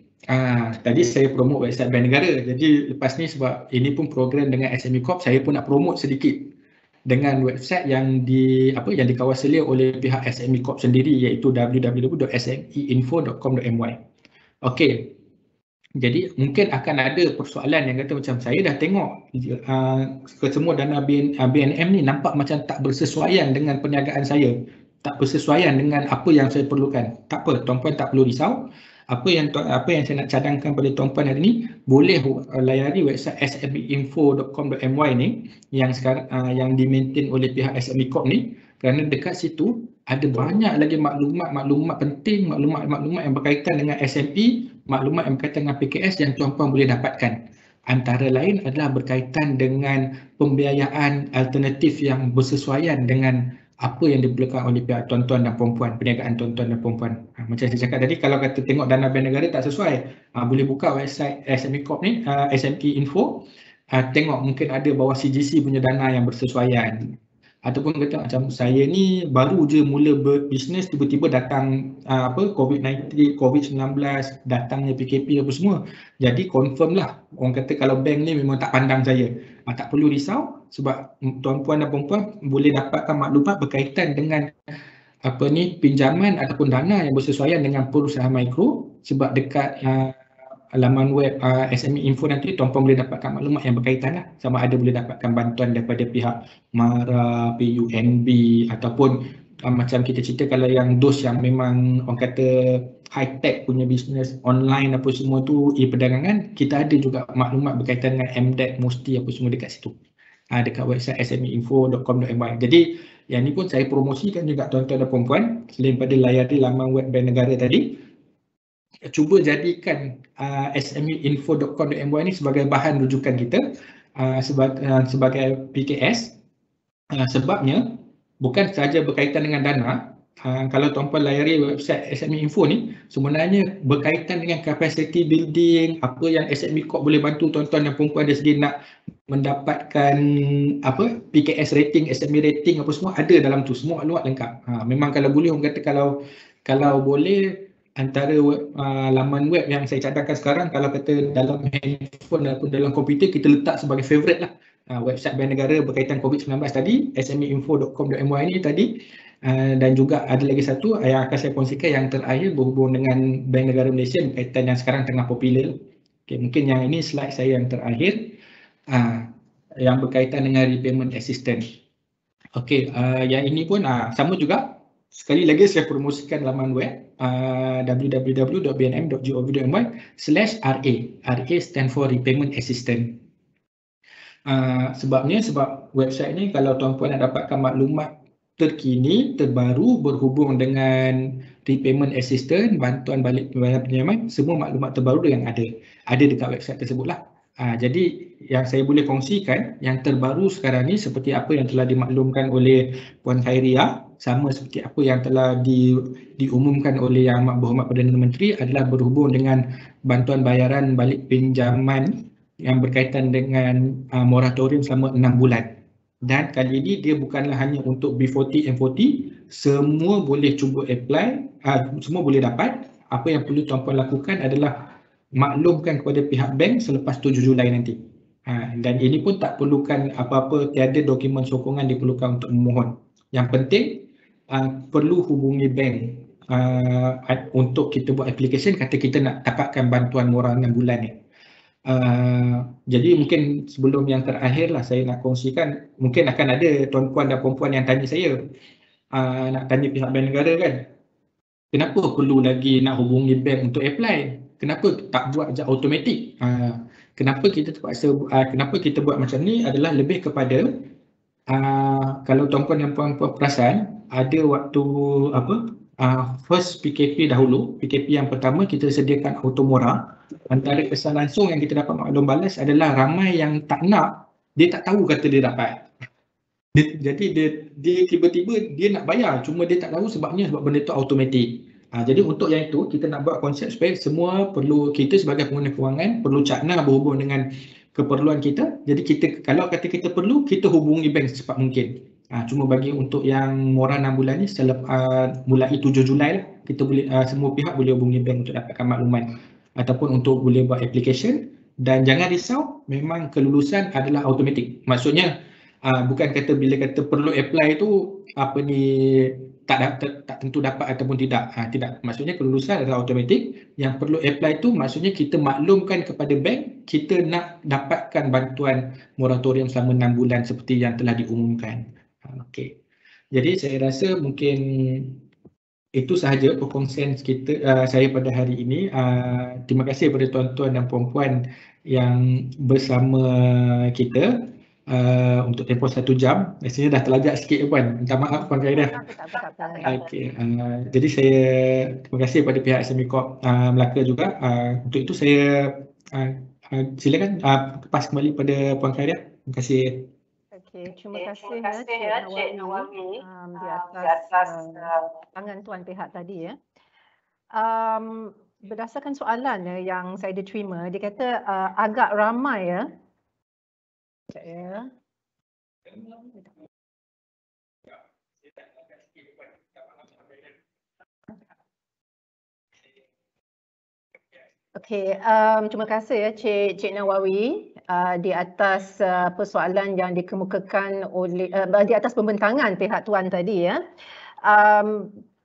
Tadi saya promote website Bank Negara. Jadi lepas ni sebab ini pun program dengan SME Corp, saya pun nak promote sedikit dengan website yang dikawal oleh pihak SME Corp sendiri iaitu www.smeinfo.com.my. Okey. Jadi mungkin akan ada persoalan yang kata macam saya dah tengok semua dana BNM ni nampak macam tak bersesuaian dengan perniagaan saya, tak bersesuaian dengan apa yang saya perlukan. Tak apa, tuan-puan tak perlu risau. Apa yang saya nak cadangkan pada tuan-puan hari ni, boleh layari website smeinfo.com.my ni yang sekarang yang dimaintain oleh pihak SME Corp ni, kerana dekat situ ada banyak lagi maklumat penting, maklumat yang berkaitan dengan SME, maklumat yang berkaitan dengan PKS yang tuan-puan boleh dapatkan. Antara lain adalah berkaitan dengan pembiayaan alternatif yang bersesuaian dengan apa yang diperlukan oleh pihak tuan-tuan dan puan-puan, perniagaan tuan-tuan dan puan-puan. Macam saya cakap tadi, kalau kata tengok dana Bank Negara tak sesuai, boleh buka website SME Corp ni, SME Info, tengok mungkin ada bawah CGC punya dana yang bersesuaian. Ataupun kata macam saya ni baru je mula berbisnes, tiba-tiba datang COVID-19, COVID-19, datangnya PKP apa semua. Jadi confirm lah, orang kata kalau bank ni memang tak pandang saya. Tak perlu risau sebab tuan-puan dan puan-puan boleh dapatkan maklumat berkaitan dengan pinjaman ataupun dana yang bersesuaian dengan perusahaan mikro, sebab dekat laman web SME Info nanti tuan-puan boleh dapatkan maklumat yang berkaitan lah, sama ada boleh dapatkan bantuan daripada pihak MARA, PUNB ataupun macam kita cerita kalau yang dos yang memang orang kata high tech punya bisnes online apa semua tu perdagangan, kita ada juga maklumat berkaitan dengan MDEC, MUSTI apa semua dekat situ, dekat website smeinfo.com.my. Jadi yang ni pun saya promosikan juga tuan-tuan dan puan-puan, selain pada layari laman web Bank Negara tadi, cuba jadikan smeinfo.com.my ni sebagai bahan rujukan kita sebagai PKS. Sebabnya bukan sahaja berkaitan dengan dana. Kalau tuan-puan layari website SME Info ni, sebenarnya berkaitan dengan capacity building, apa yang SME Corp boleh bantu tuan-tuan dan puan-puan ada sendiri nak mendapatkan PKS rating, SME rating apa semua ada dalam tu, semua maklumat lengkap. Memang kalau boleh orang kata kalau boleh antara laman web yang saya cadangkan sekarang, kalau kata dalam handphone ataupun dalam komputer, kita letak sebagai favourite lah. Website Bank Negara berkaitan COVID-19 tadi, smeinfo.com.my ni tadi, dan juga ada lagi satu yang akan saya kongsikan yang terakhir berhubung dengan Bank Negara Malaysia berkaitan yang sekarang tengah popular. Okay, mungkin yang ini slide saya yang terakhir, yang berkaitan dengan repayment assistance. Okey, yang ini pun sama juga. Sekali lagi saya promosikan laman web www.bnm.gov.my/RA. RA stand for Repayment Assistance. Sebab website ni kalau tuan-puan nak dapatkan maklumat terkini, terbaru berhubung dengan repayment assistance, bantuan balik pinjaman, semua maklumat terbaru yang ada dekat website tersebut lah. Jadi yang saya boleh kongsikan yang terbaru sekarang ni seperti apa yang telah dimaklumkan oleh Puan Khairia, sama seperti apa yang telah diumumkan oleh Yang Amat Berhormat Perdana Menteri, adalah berhubung dengan bantuan bayaran balik pinjaman yang berkaitan dengan moratorium selama 6 bulan. Dan kali ini dia bukanlah hanya untuk B40 M40, semua boleh cuba apply, semua boleh dapat apa yang perlu tuan-puan lakukan adalah maklumkan kepada pihak bank selepas 7 Julai nanti. Dan ini pun tak perlukan apa-apa, tiada dokumen sokongan diperlukan untuk memohon. Yang penting perlu hubungi bank untuk kita buat application kata kita nak dapatkan bantuan murah 6 bulan ni. Jadi mungkin sebelum yang terakhir lah saya nak kongsikan, mungkin akan ada tuan-puan dan puan-puan yang tanya saya, nak tanya pihak bank negara kan, kenapa perlu lagi nak hubungi bank untuk apply? Kenapa tak buat je automatik? Kenapa kita terpaksa, kenapa kita buat macam ni adalah lebih kepada kalau tuan-puan dan puan-puan perasan, ada waktu first PKP dahulu, PKP yang pertama kita sediakan automora. Antara kesan langsung yang kita dapat maklum balas adalah ramai yang tak nak, dia tak tahu kata dia dapat. Jadi dia tiba-tiba dia nak bayar, cuma dia tak tahu sebab benda tu automatik. Jadi untuk yang itu kita nak buat konsep supaya semua perlu, kita sebagai pengguna kewangan perlu cakna berhubung dengan keperluan kita. Jadi kita kalau kata kita perlu, kita hubungi bank secepat mungkin. Cuma bagi untuk yang murah 6 bulan ni mulai 7 Julai lah, kita boleh semua pihak boleh hubungi bank untuk dapatkan maklumat ataupun untuk boleh buat application. Dan jangan risau, memang kelulusan adalah automatik. Maksudnya bukan kata bila kata perlu apply tu tak tentu dapat ataupun tidak. Tidak. Maksudnya kelulusan adalah automatik. Yang perlu apply tu maksudnya kita maklumkan kepada bank kita nak dapatkan bantuan moratorium selama 6 bulan seperti yang telah diumumkan. Okey. Jadi saya rasa mungkin itu sahaja perkongsian saya pada hari ini. Terima kasih kepada tuan-tuan dan puan-puan yang bersama kita. Untuk tempoh 1 jam. Rasanya dah terlajak sikit puan. Minta maaf Puan Khairia. Okey. Jadi saya terima kasih kepada pihak SME Corp Melaka juga. Untuk itu saya silakan lepas kembali pada Puan Khairia. Terima kasih. Okey, terima kasih Cik Nawawi di atas tangan tuan pihak tadi ya. Berdasarkan soalan yang saya diterima, dia kata agak ramai ya. Sekejap ya. Okey, terima kasih ya Cik Nawawi di atas persoalan yang dikemukakan oleh di atas pembentangan pihak tuan tadi ya.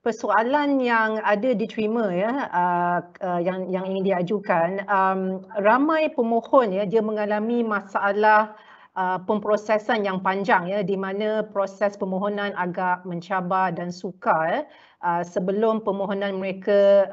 Persoalan yang ada diterima ya, yang ingin diajukan, ramai pemohon ya dia mengalami masalah pemprosesan yang panjang ya, di mana proses permohonan agak mencabar dan sukar sebelum permohonan mereka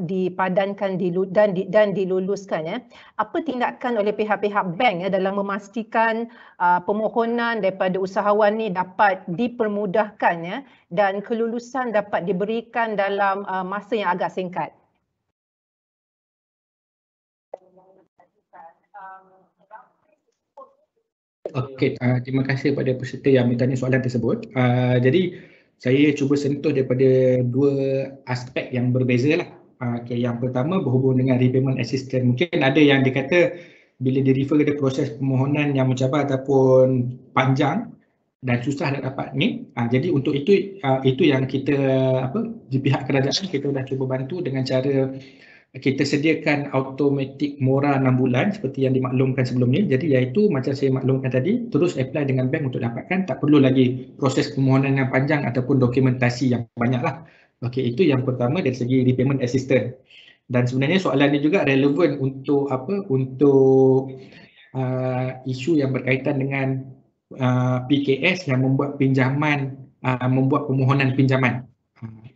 dipadankan dan diluluskan ya. Apa tindakan oleh pihak-pihak bank ya dalam memastikan permohonan daripada usahawan ni dapat dipermudahkan ya dan kelulusan dapat diberikan dalam masa yang agak singkat? Okey, terima kasih kepada peserta yang bertanya soalan tersebut. Jadi saya cuba sentuh daripada 2 aspek yang berbeza lah. Yang pertama berhubung dengan repayment assistance. Mungkin ada yang dikata bila di refer kepada proses permohonan yang mencabar ataupun panjang dan susah nak dapat ni. Jadi untuk itu yang kita di pihak kerajaan kita dah cuba bantu dengan cara kita sediakan automatic mora 6 bulan seperti yang dimaklumkan sebelum ni. Jadi iaitu macam saya maklumkan tadi, terus apply dengan bank untuk dapatkan, tak perlu lagi proses permohonan yang panjang ataupun dokumentasi yang banyak lah. Okey, itu yang pertama dari segi repayment assistance. Dan sebenarnya soalan ini juga relevan untuk untuk isu yang berkaitan dengan PKS yang membuat pinjaman, membuat permohonan pinjaman.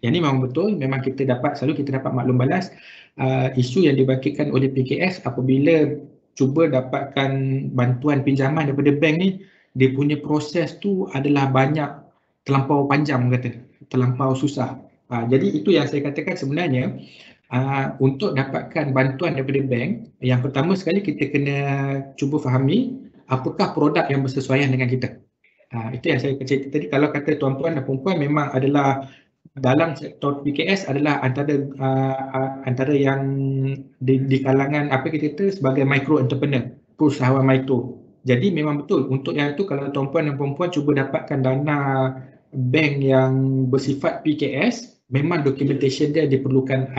Yang ini memang betul, memang selalu kita dapat maklum balas isu yang dibangkitkan oleh PKS apabila cuba dapatkan bantuan pinjaman daripada bank ni, dia punya proses tu adalah terlampau panjang terlampau susah. Jadi itu yang saya katakan sebenarnya untuk dapatkan bantuan daripada bank, yang pertama sekali kita kena cuba fahami apakah produk yang bersesuaian dengan kita. Itu yang saya cerita tadi. Kalau kata tuan-puan dan puan-puan memang adalah dalam sektor PKS adalah antara yang di kalangan kita kata sebagai micro entrepreneur, perusahaan mikro. Jadi memang betul untuk yang itu kalau tuan-puan dan puan-puan cuba dapatkan dana bank yang bersifat PKS, memang documentation dia diperlukan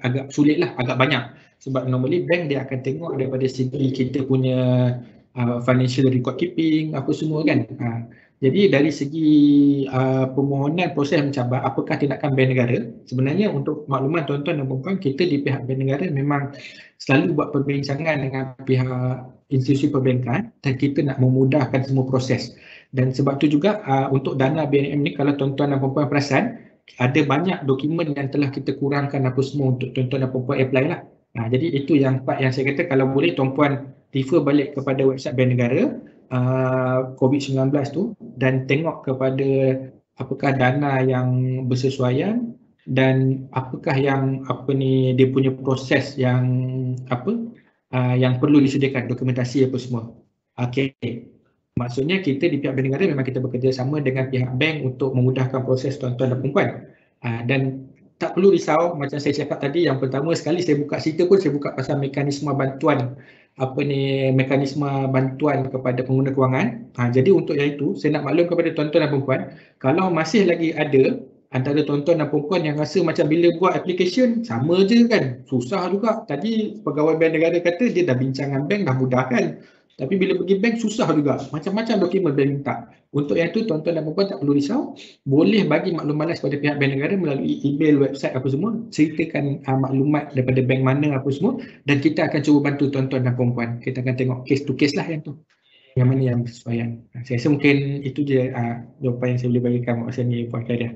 agak sulit lah, agak banyak. Sebab normally bank dia akan tengok daripada segi kita punya financial record keeping, apa semua kan. Jadi dari segi permohonan proses mencabar apakah tindakan bank negara, sebenarnya untuk makluman tuan-tuan dan puan-puan, kita di pihak bank negara memang selalu buat perbincangan dengan pihak institusi perbankan dan kita nak memudahkan semua proses. Dan sebab tu juga untuk dana BNM ni, kalau tuan-tuan dan puan-puan perasan, ada banyak dokumen yang telah kita kurangkan apa semua untuk tuan-tuan dan puan-puan apply lah. Jadi itu yang part yang saya kata, kalau boleh tuan-puan refer balik kepada website bank negara COVID-19 tu dan tengok kepada apakah dana yang bersesuaian dan apakah yang dia punya proses yang yang perlu disediakan, dokumentasi apa semua. Okey. Maksudnya kita di pihak bank negara memang kita bekerjasama dengan pihak bank untuk memudahkan proses tuan-tuan dan puan-puan. Dan tak perlu risau, macam saya cakap tadi, yang pertama sekali saya buka cerita pun saya buka pasal mekanisme bantuan mekanisme bantuan kepada pengguna kewangan. Jadi untuk yang itu saya nak maklum kepada tuan-tuan dan puan-puan, kalau masih lagi ada antara tuan-tuan dan puan-puan yang rasa macam bila buat application sama je kan, susah juga. Tadi pegawai bank negara kata dia dah bincang dengan bank, dah mudah kan. Tapi bila pergi bank susah juga, macam-macam dokumen bank minta. Untuk yang tu tuan-tuan dan puan-puan tak perlu risau, boleh bagi maklum balas kepada pihak bank negara melalui email, website apa semua, ceritakan maklumat daripada bank mana apa semua, dan kita akan cuba bantu tuan-tuan dan puan-puan. Kita akan tengok case to case lah yang tu, yang mana yang bersesuaian. Saya rasa mungkin itu je jawapan yang saya boleh berikan masa ni, Puan Khairia.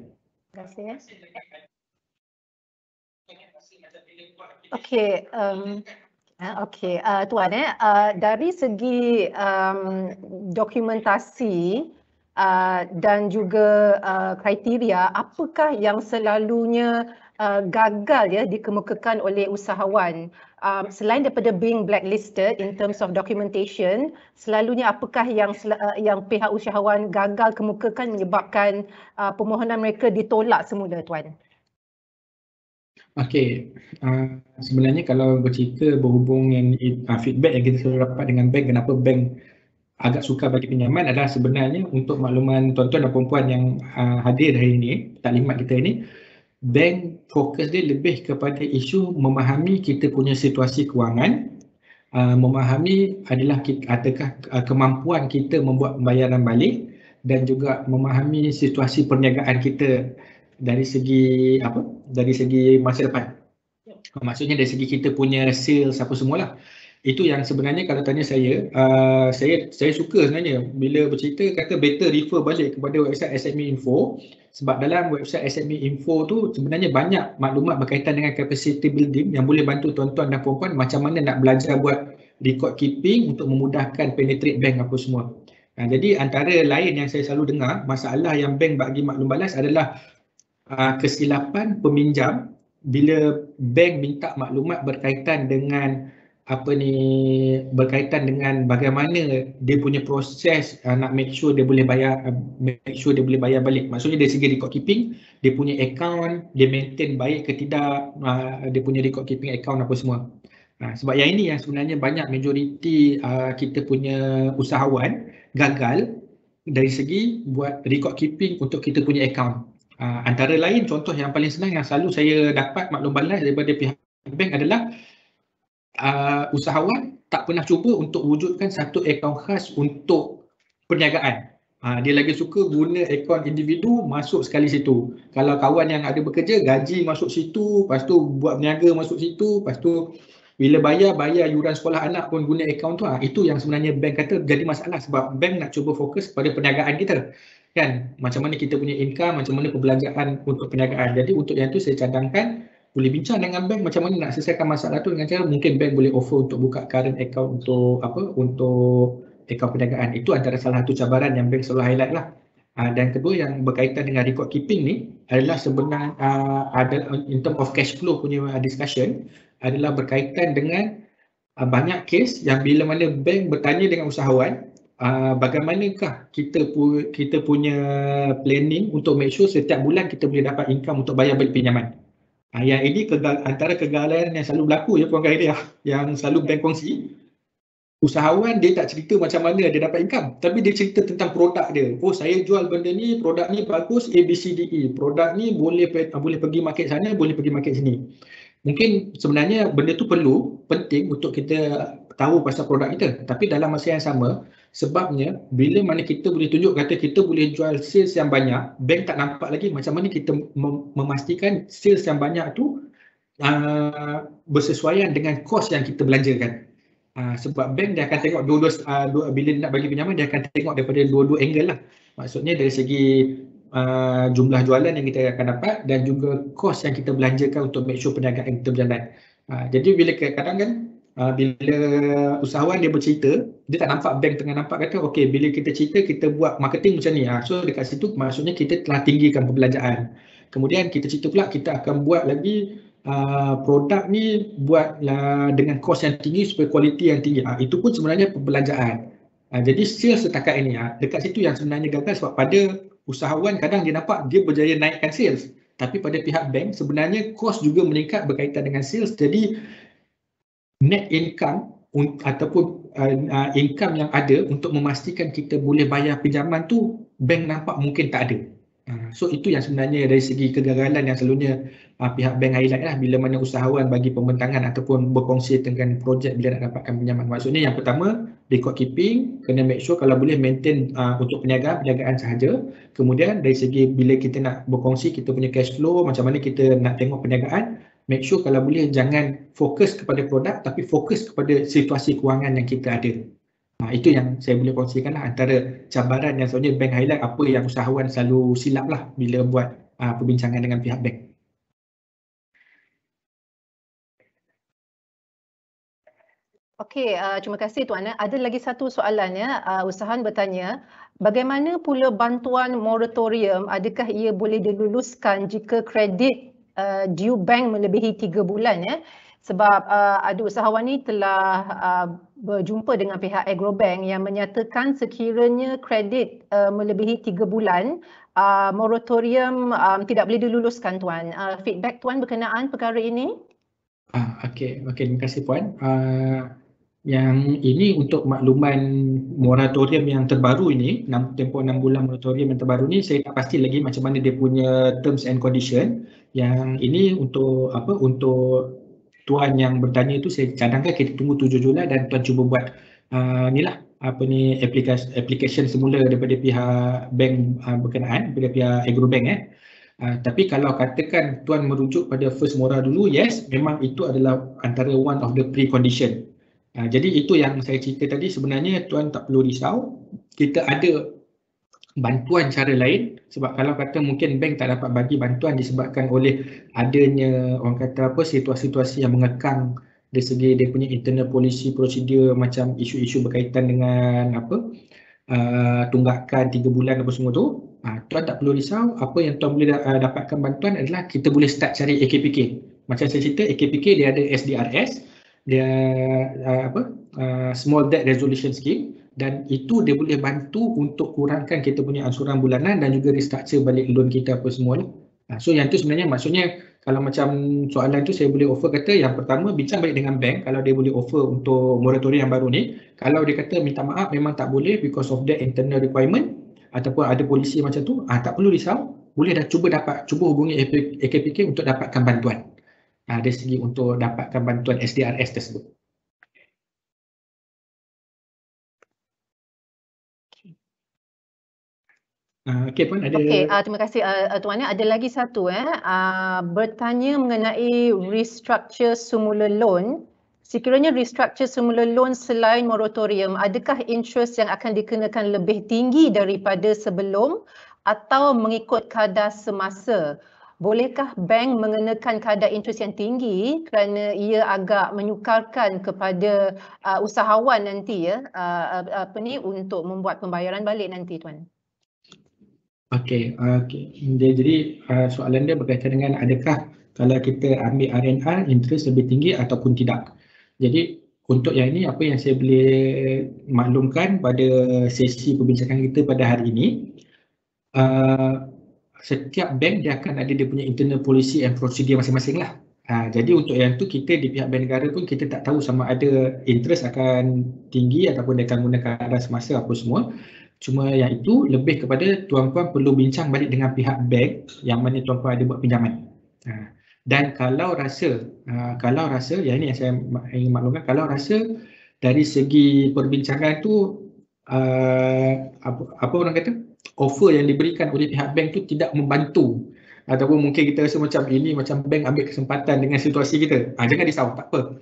Terima kasih. Okey, Tuan, dari segi dokumentasi dan juga kriteria, apakah yang selalunya gagal ya dikemukakan oleh usahawan? Selain daripada being blacklisted in terms of documentation, selalunya apakah yang pihak usahawan gagal kemukakan menyebabkan permohonan mereka ditolak semula, Tuan? Okey, sebenarnya kalau bercerita berhubung dengan feedback yang kita selalu dapat dengan bank, kenapa bank agak suka bagi pinjaman adalah sebenarnya untuk makluman tuan-tuan dan puan-puan yang hadir hari ini, taklimat kita ini, bank fokus dia lebih kepada isu memahami kita punya situasi kewangan, memahami adalah adakah kemampuan kita membuat pembayaran balik, dan juga memahami situasi perniagaan kita dari segi dari segi masa depan. Maksudnya dari segi kita punya sales apa semualah. Itu yang sebenarnya kalau tanya saya, saya suka sebenarnya bila bercerita kata better refer balik kepada website SME Info, sebab dalam website SME Info tu sebenarnya banyak maklumat berkaitan dengan capacity building yang boleh bantu tuan-tuan dan puan-puan macam mana nak belajar buat record keeping untuk memudahkan penetrate bank apa semua. Jadi antara lain yang saya selalu dengar, masalah yang bank bagi maklum balas adalah kesilapan peminjam bila bank minta maklumat berkaitan dengan berkaitan dengan bagaimana dia punya proses nak make sure dia boleh bayar balik. Maksudnya dari segi record keeping, dia punya account dia maintain baik ke tidak, dia punya record keeping account apa semua. Sebab yang ini yang sebenarnya banyak majoriti kita punya usahawan gagal dari segi buat record keeping untuk kita punya account. Antara lain contoh yang paling senang yang selalu saya dapat maklum balas daripada pihak bank adalah usahawan tak pernah cuba untuk wujudkan satu akaun khas untuk perniagaan. Dia lagi suka guna akaun individu, masuk sekali situ. Kalau kawan yang ada bekerja, gaji masuk situ, lepas tu buat berniaga masuk situ, lepas tu bila bayar yuran sekolah anak pun guna akaun tu. Itu yang sebenarnya bank kata jadi masalah, sebab bank nak cuba fokus pada perniagaan kita. Kan, macam mana kita punya income, macam mana perbelanjaan untuk perniagaan. Jadi untuk yang tu saya cadangkan boleh bincang dengan bank macam mana nak selesaikan masalah tu, dengan cara mungkin bank boleh offer untuk buka current account untuk untuk akaun perniagaan. Itu antara salah satu cabaran yang bank selalu highlight lah. Dan kedua yang berkaitan dengan record keeping ni adalah sebenarnya ada in term of cash flow punya discussion, adalah berkaitan dengan banyak kes yang bila mana bank bertanya dengan usahawan bagaimanakah kita punya planning untuk make sure setiap bulan kita boleh dapat income untuk bayar balik pinjaman. Yang ini antara kegagalan yang selalu berlaku ya Puan Khairia, yang selalu bank kongsi. usahawan dia tak cerita macam mana dia dapat income, tapi dia cerita tentang produk dia. Oh, saya jual benda ni, produk ni bagus, ABCDE. Produk ni boleh pergi market sana, boleh pergi market sini. Mungkin sebenarnya benda tu penting untuk kita tahu pasal produk kita. Tapi dalam masa yang sama, sebabnya bila mana kita boleh tunjuk kata kita boleh jual sales yang banyak, bank tak nampak lagi macam mana kita memastikan sales yang banyak tu bersesuaian dengan kos yang kita belanjakan. Sebab bank dia akan tengok bila dia nak bagi pinjaman, dia akan tengok daripada dua-dua angle lah. Maksudnya dari segi jumlah jualan yang kita akan dapat dan juga kos yang kita belanjakan untuk make sure perniagaan kita berjalan. Jadi bila kadang-kadang kan bila usahawan dia bercerita, dia tak nampak bank tengah nampak kata okey, bila kita cerita kita buat marketing macam ni. So dekat situ maksudnya kita telah tinggikan perbelanjaan. Kemudian kita cerita pula kita akan buat lagi produk ni buatlah dengan kos yang tinggi supaya kualiti yang tinggi. Itu pun sebenarnya perbelanjaan. Jadi sales setakat ini dekat situ yang sebenarnya gagal, sebab pada usahawan kadang dia nampak dia berjaya naikkan sales, tapi pada pihak bank sebenarnya kos juga meningkat berkaitan dengan sales. Jadi net income ataupun income yang ada untuk memastikan kita boleh bayar pinjaman tu bank nampak mungkin tak ada. So itu yang sebenarnya dari segi kegagalan yang selalunya pihak bank highlight lah bila mana usahawan bagi pembentangan ataupun berkongsi dengan projek bila nak dapatkan pinjaman. Maksudnya yang pertama, record keeping, kena make sure kalau boleh maintain untuk perniagaan sahaja. Kemudian dari segi bila kita nak berkongsi kita punya cash flow, macam mana kita nak tengok perniagaan, make sure kalau boleh jangan fokus kepada produk tapi fokus kepada situasi kewangan yang kita ada. Itu yang saya boleh kongsikan lah antara cabaran yang sebenarnya bank highlight, apa yang usahawan selalu silap lah bila buat perbincangan dengan pihak bank. Okey, terima kasih Tuan. Ada lagi satu soalan ya. Usahawan bertanya, bagaimana pula bantuan moratorium, adakah ia boleh diluluskan jika kredit due bank melebihi 3 bulan ya? Sebab ada usahawan ni telah berjumpa dengan pihak Agrobank yang menyatakan sekiranya kredit melebihi 3 bulan, moratorium tidak boleh diluluskan Tuan. Feedback Tuan berkenaan perkara ini? Okey, terima kasih Puan. Yang ini untuk makluman moratorium yang terbaru ini, tempoh 6 bulan moratorium yang terbaru ni, saya tak pasti lagi macam mana dia punya terms and condition. Yang ini untuk untuk Tuan yang bertanya itu, saya cadangkan kita tunggu 7 Julai dan Tuan cuba buat application semula daripada pihak bank berkenaan, daripada pihak Agrobank tapi kalau katakan Tuan merujuk pada first mora dulu, yes, memang itu adalah antara one of the precondition. Jadi itu yang saya cerita tadi, sebenarnya Tuan tak perlu risau, kita ada bantuan cara lain. Sebab kalau kata mungkin bank tak dapat bagi bantuan disebabkan oleh adanya orang kata situasi-situasi yang mengekang dari segi dia punya internal policy prosedur, macam isu-isu berkaitan dengan tunggakan 3 bulan apa semua tu, Tuan tak perlu risau. Apa yang Tuan boleh dapatkan bantuan adalah kita boleh start cari AKPK. Macam saya cerita, AKPK dia ada SDRS, dia Small Debt Resolution Scheme, dan itu dia boleh bantu untuk kurangkan kita punya ansuran bulanan dan juga restructure balik loan kita apa semua. So yang tu sebenarnya maksudnya kalau macam soalan tu saya boleh offer kata yang pertama bincang balik dengan bank kalau dia boleh offer untuk moratorium yang baru ni. Kalau dia kata minta maaf memang tak boleh because of that internal requirement ataupun ada polisi macam tu, tak perlu risau, boleh dah cuba hubungi AKPK untuk dapatkan bantuan dari segi untuk dapatkan bantuan SDRS tersebut. Okey Puan, ada. Okey, terima kasih Tuan. Ada lagi satu bertanya mengenai restructure semula loan. Sekiranya restructure semula loan selain moratorium, adakah interest yang akan dikenakan lebih tinggi daripada sebelum atau mengikut kadar semasa? Bolehkah bank mengenakan kadar interest yang tinggi kerana ia agak menyukarkan kepada usahawan nanti untuk membuat pembayaran balik nanti Tuan? Okey. Jadi soalan dia berkaitan dengan adakah kalau kita ambil RNR interest lebih tinggi ataupun tidak. Jadi untuk yang ini apa yang saya boleh maklumkan pada sesi perbincangan kita pada hari ini, setiap bank dia akan ada dia punya internal policy and procedure masing-masing lah. Jadi untuk yang tu kita di pihak bank negara pun kita tak tahu sama ada interest akan tinggi ataupun dia akan gunakan kadar semasa apa semua. Cuma yang itu lebih kepada tuan-puan perlu bincang balik dengan pihak bank yang mana tuan-puan ada buat pinjaman. Dan kalau rasa yang ini yang saya ingin maklumkan, kalau rasa dari segi perbincangan tu apa orang kata, offer yang diberikan oleh pihak bank tu tidak membantu, ataupun mungkin kita rasa macam ini macam bank ambil kesempatan dengan situasi kita, jangan risau, tak apa.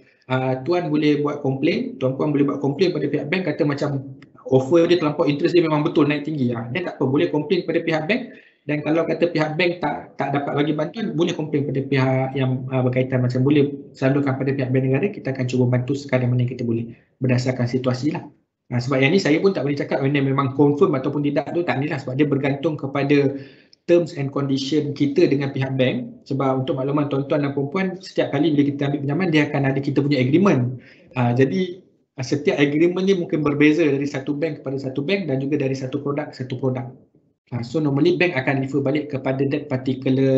Tuan boleh buat komplain, tuan-puan boleh buat komplain pada pihak bank, kata macam offer dia terlampau, interest dia memang betul naik tinggi, dia tak apa, boleh komplain pada pihak bank. Dan kalau kata pihak bank tak dapat bagi bantuan, boleh komplain pada pihak yang berkaitan, macam boleh salurkan pada pihak bank negara, kita akan cuba bantu sekadar mana kita boleh berdasarkan situasi lah. Sebab yang ni saya pun tak boleh cakap ini memang confirm ataupun tidak tu, tak ni lah, sebab dia bergantung kepada terms and condition kita dengan pihak bank. Sebab untuk makluman tuan-tuan dan puan-puan, setiap kali bila kita ambil pinjaman, dia akan ada kita punya agreement. Jadi setiap agreement ni mungkin berbeza dari satu bank kepada satu bank dan juga dari satu produk ke satu produk. So normally bank akan refer balik kepada that particular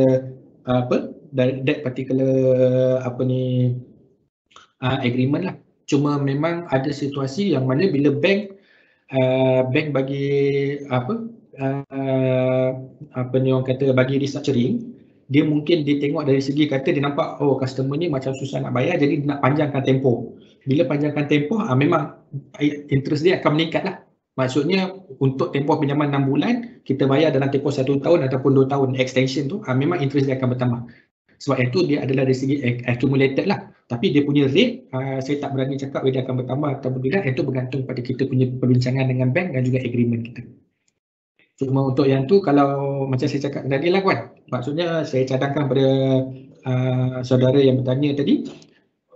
agreement lah. Cuma memang ada situasi yang mana bila bank bagi orang kata bagi restructuring, dia mungkin dia tengok dari segi kata dia nampak customer ni macam susah nak bayar, jadi nak panjangkan tempoh. Bila panjangkan tempoh, memang interest dia akan meningkat lah. Maksudnya untuk tempoh pinjaman 6 bulan, kita bayar dalam tempoh 1 tahun ataupun 2 tahun extension tu, memang interest dia akan bertambah. Sebab itu dia adalah dari segi accumulated lah. Tapi dia punya rate, saya tak berani cakap dia akan bertambah atau tidak. Itu bergantung pada kita punya perbincangan dengan bank dan juga agreement kita. Cuma untuk yang tu, kalau macam saya cakap tadi lah Wan, maksudnya saya cadangkan pada saudara yang bertanya tadi,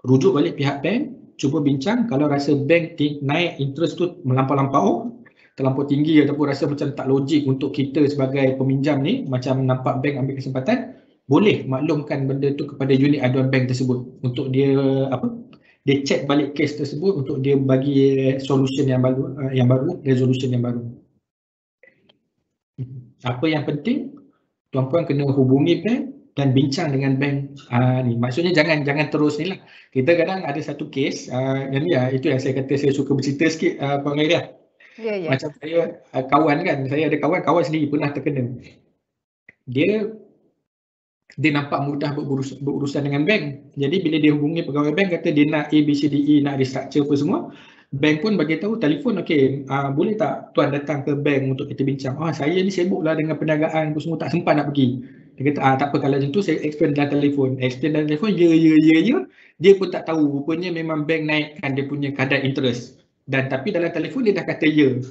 rujuk balik pihak bank, cuba bincang. Kalau rasa bank naik interest tu melampau-lampau, terlampau tinggi ataupun rasa macam tak logik untuk kita sebagai peminjam ni, macam nampak bank ambil kesempatan, boleh maklumkan benda tu kepada unit aduan bank tersebut untuk dia check balik kes tersebut untuk dia bagi solution yang baru, resolution yang baru. Apa yang penting, tuan-puan kena hubungi bank dan bincang dengan bank ni. Maksudnya jangan terus ni lah. Kita kadang ada satu kes, itu yang saya kata saya suka bercerita sikit Puan Khairia. Macam saya saya ada kawan sendiri pernah terkena. Dia nampak mudah berurusan dengan bank. Jadi bila dia hubungi pegawai bank, kata dia nak A, B, C, D, E, nak restructure apa semua, bank pun bagi tahu telefon, okey, boleh tak tuan datang ke bank untuk kita bincang. Saya ni sibuklah dengan perniagaan apa semua, tak sempat nak pergi. Dia kata tak apa, kalau macam tu saya explain dalam telefon. Ya. Dia pun tak tahu, rupanya memang bank naikkan dia punya kadar interest. Dan tapi dalam telefon dia dah kata ya.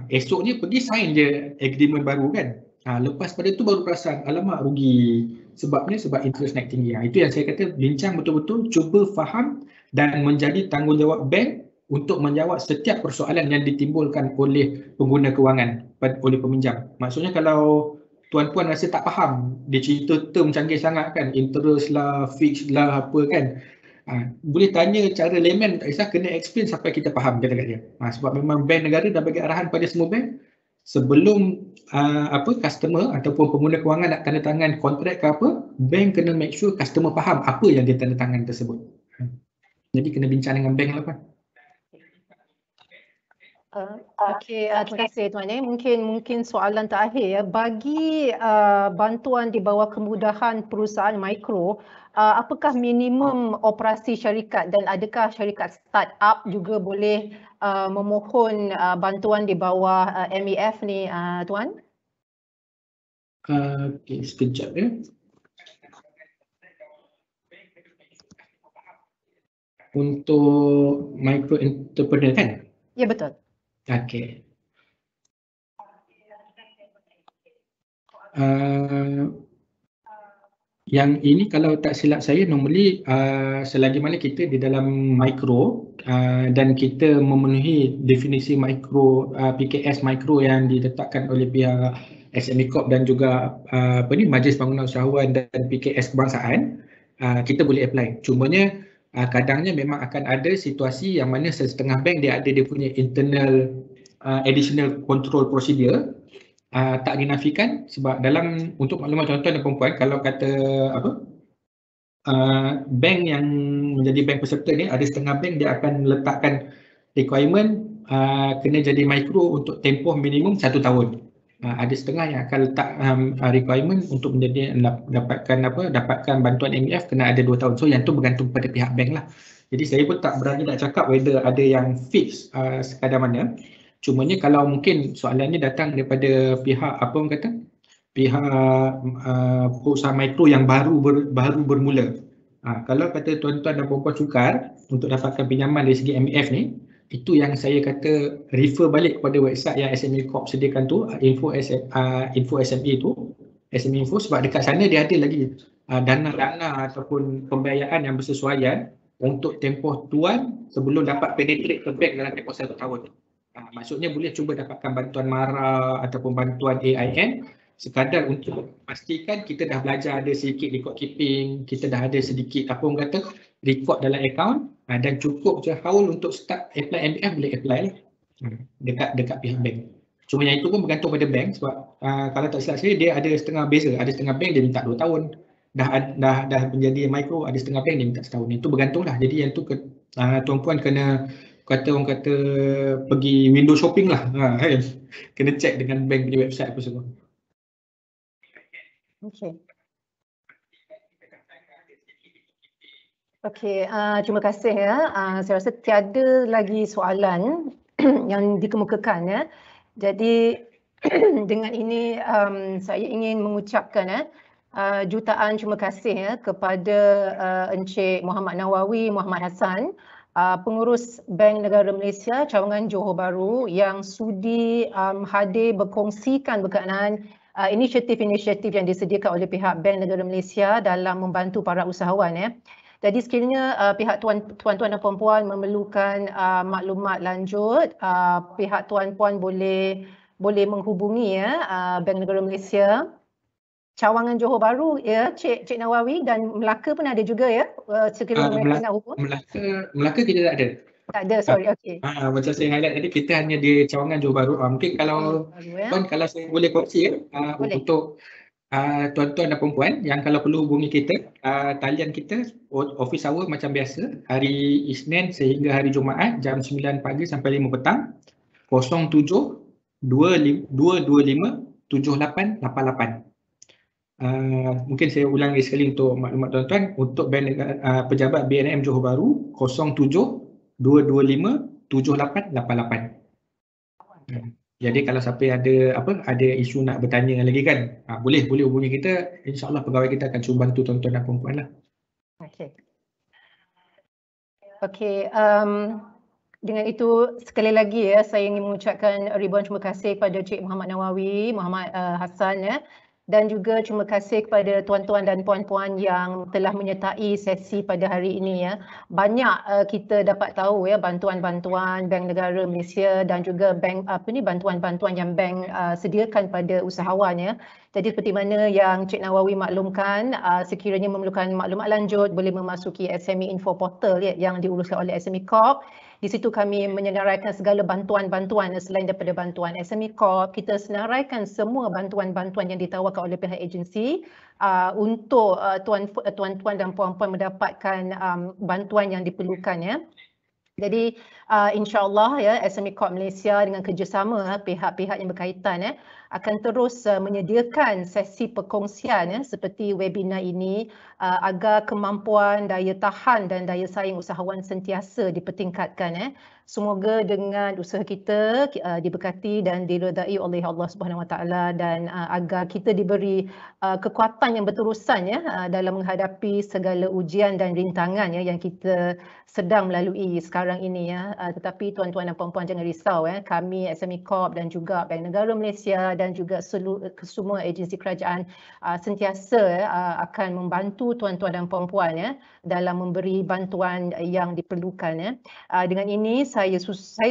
Esoknya pergi sign je agreement baru kan. Lepas pada tu baru perasan, alamak rugi. Sebab interest naik tinggi. Itu yang saya kata, bincang betul-betul, cuba faham dan menjadi tanggungjawab bank untuk menjawab setiap persoalan yang ditimbulkan oleh pengguna kewangan, oleh peminjam. Maksudnya kalau tuan-puan rasa tak faham, dia cerita term canggih sangat kan, interest lah, fix lah, apa kan, boleh tanya cara layman, tak kisah, kena explain sampai kita faham kata kat dia. Sebab memang bank negara dah bagi arahan pada semua bank, sebelum customer ataupun pengguna kewangan nak tanda tangan kontrak ke apa, bank kena make sure customer faham apa yang dia tanda tangan tersebut. Jadi kena bincang dengan bank lah Puan. Okey, terima kasih Tuan. Mungkin soalan terakhir ya. Bagi bantuan di bawah kemudahan perusahaan mikro, apakah minimum operasi syarikat dan adakah syarikat startup juga boleh memohon bantuan di bawah MEF ni Tuan? Okey, sekejap ya. Untuk micro entrepreneur kan? Ya, betul. Okey. Yang ini kalau tak silap saya, normally selagi mana kita di dalam mikro dan kita memenuhi definisi mikro, PKS mikro yang diletakkan oleh pihak SME Corp dan juga Majlis Bangunan Usahawan dan PKS Kebangsaan, kita boleh apply. Cumanya kadangnya memang akan ada situasi yang mana setengah bank dia ada dia punya internal additional control procedure, tak dinafikan. Sebab dalam, untuk maklumat tuan-tuan dan puan-puan, kalau kata bank yang menjadi bank peserta ni, ada setengah bank dia akan letakkan requirement kena jadi mikro untuk tempoh minimum 1 tahun. Ada setengah yang akan letak requirement untuk menjadi dapatkan bantuan MEF kena ada 2 tahun. So yang tu bergantung pada pihak bank lah. Jadi saya pun tak berani nak cakap whether ada yang fix sekadar mana. Cumanya kalau mungkin soalannya datang daripada pihak apa orang kata, pihak perusahaan mikro yang baru bermula. Kalau kata tuan-tuan dan puan-puan sukar untuk dapatkan pinjaman dari segi MEF ni, itu yang saya kata refer balik kepada website yang SME Corp sediakan tu, info SME tu, SME Info, sebab dekat sana dia ada lagi dana-dana ataupun pembiayaan yang bersesuaian untuk tempoh tuan sebelum dapat penetrate ke bank dalam tempoh 1 tahun. Maksudnya boleh cuba dapatkan bantuan MARA ataupun bantuan AIN sekadar untuk pastikan kita dah belajar ada sedikit record keeping, kita dah ada sedikit apa orang kata record dalam account dan cukup je haul untuk start apply MEF, boleh apply lah dekat pihak bank. Cuma yang itu pun bergantung pada bank sebab kalau tak silap saya dia ada setengah beza, ada setengah bank dia minta 2 tahun. Dah menjadi mikro, ada setengah bank dia minta setahun. Itu bergantunglah. Jadi yang tu tuan-puan kena orang kata pergi window shopping lah. Kena check dengan bank punya website apa semua. Okey. Okey, terima kasih ya. Saya rasa tiada lagi soalan yang dikemukakan ya. Jadi dengan ini saya ingin mengucapkan jutaan terima kasih ya kepada Encik Muhammad Nawawi Muhammad Hassan, pengurus Bank Negara Malaysia Cawangan Johor Bahru yang sudi hadir berkongsikan berkenaan inisiatif-inisiatif yang disediakan oleh pihak Bank Negara Malaysia dalam membantu para usahawan ya. Jadi sekiranya pihak tuan-tuan dan puan-puan memerlukan maklumat lanjut, pihak tuan-puan boleh menghubungi ya Bank Negara Malaysia Cawangan Johor Bahru ya, Cik Nawawi, dan Melaka pun ada juga ya, sekiranya mereka nak hubung. Melaka kita tak ada. Tak ada, sorry, okey. Macam saya highlight tadi, kita hanya di Cawangan Johor Bahru. Mungkin kalau kalau saya boleh kongsi untuk tuan-tuan dan perempuan yang kalau perlu hubungi kita, talian kita office hour macam biasa, hari Isnin sehingga hari Jumaat jam 9 pagi sampai 5 petang, 07 225 7888. Mungkin saya ulangi sekali untuk maklumat tuan-tuan, untuk pejabat BNM Johor Bahru 07 225 7888. Jadi kalau siapa ada isu nak bertanya lagi kan, boleh hubungi kita, insya-Allah pegawai kita akan cuba bantu tuan-tuan dan puan-puan lah. Okey, dengan itu sekali lagi ya saya ingin mengucapkan ribuan terima kasih kepada Cik Muhammad Nawawi Muhammad Hassan ya, dan juga terima kasih kepada tuan-tuan dan puan-puan yang telah menyertai sesi pada hari ini ya. Banyak kita dapat tahu ya bantuan-bantuan Bank Negara Malaysia dan juga bantuan-bantuan yang bank sediakan pada usahawan ya. Jadi seperti mana yang Cik Nawawi maklumkan, sekiranya memerlukan maklumat lanjut boleh memasuki SME Info Portal ya, yang diuruskan oleh SME Corp. Di situ kami menyenaraikan segala bantuan-bantuan selain daripada bantuan SME Corp. Kita senaraikan semua bantuan-bantuan yang ditawarkan oleh pihak agensi untuk tuan-tuan dan puan-puan mendapatkan bantuan yang diperlukan ya. Jadi insya-Allah ya SME Corp Malaysia dengan kerjasama pihak-pihak yang berkaitan ya akan terus menyediakan sesi perkongsian ya seperti webinar ini agar kemampuan daya tahan dan daya saing usahawan sentiasa dipertingkatkan ya. Semoga dengan usaha kita diberkati dan diredai oleh Allah Subhanahu Wa Taala, dan agar kita diberi kekuatan yang berterusan ya dalam menghadapi segala ujian dan rintangan ya yang kita sedang melalui sekarang ini ya. Tetapi tuan-tuan dan puan-puan jangan risau ya. Kami SME Corp dan juga Bank Negara Malaysia dan juga semua agensi kerajaan sentiasa akan membantu tuan-tuan dan puan-puan ya dalam memberi bantuan yang diperlukan ya. Dengan ini saya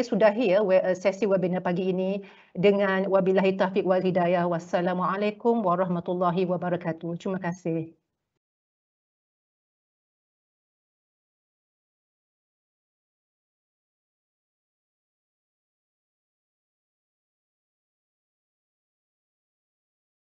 sudahi ya sesi webinar pagi ini dengan wabillahi taufiq wal hidayah. Wassalamualaikum warahmatullahi wabarakatuh. Terima kasih.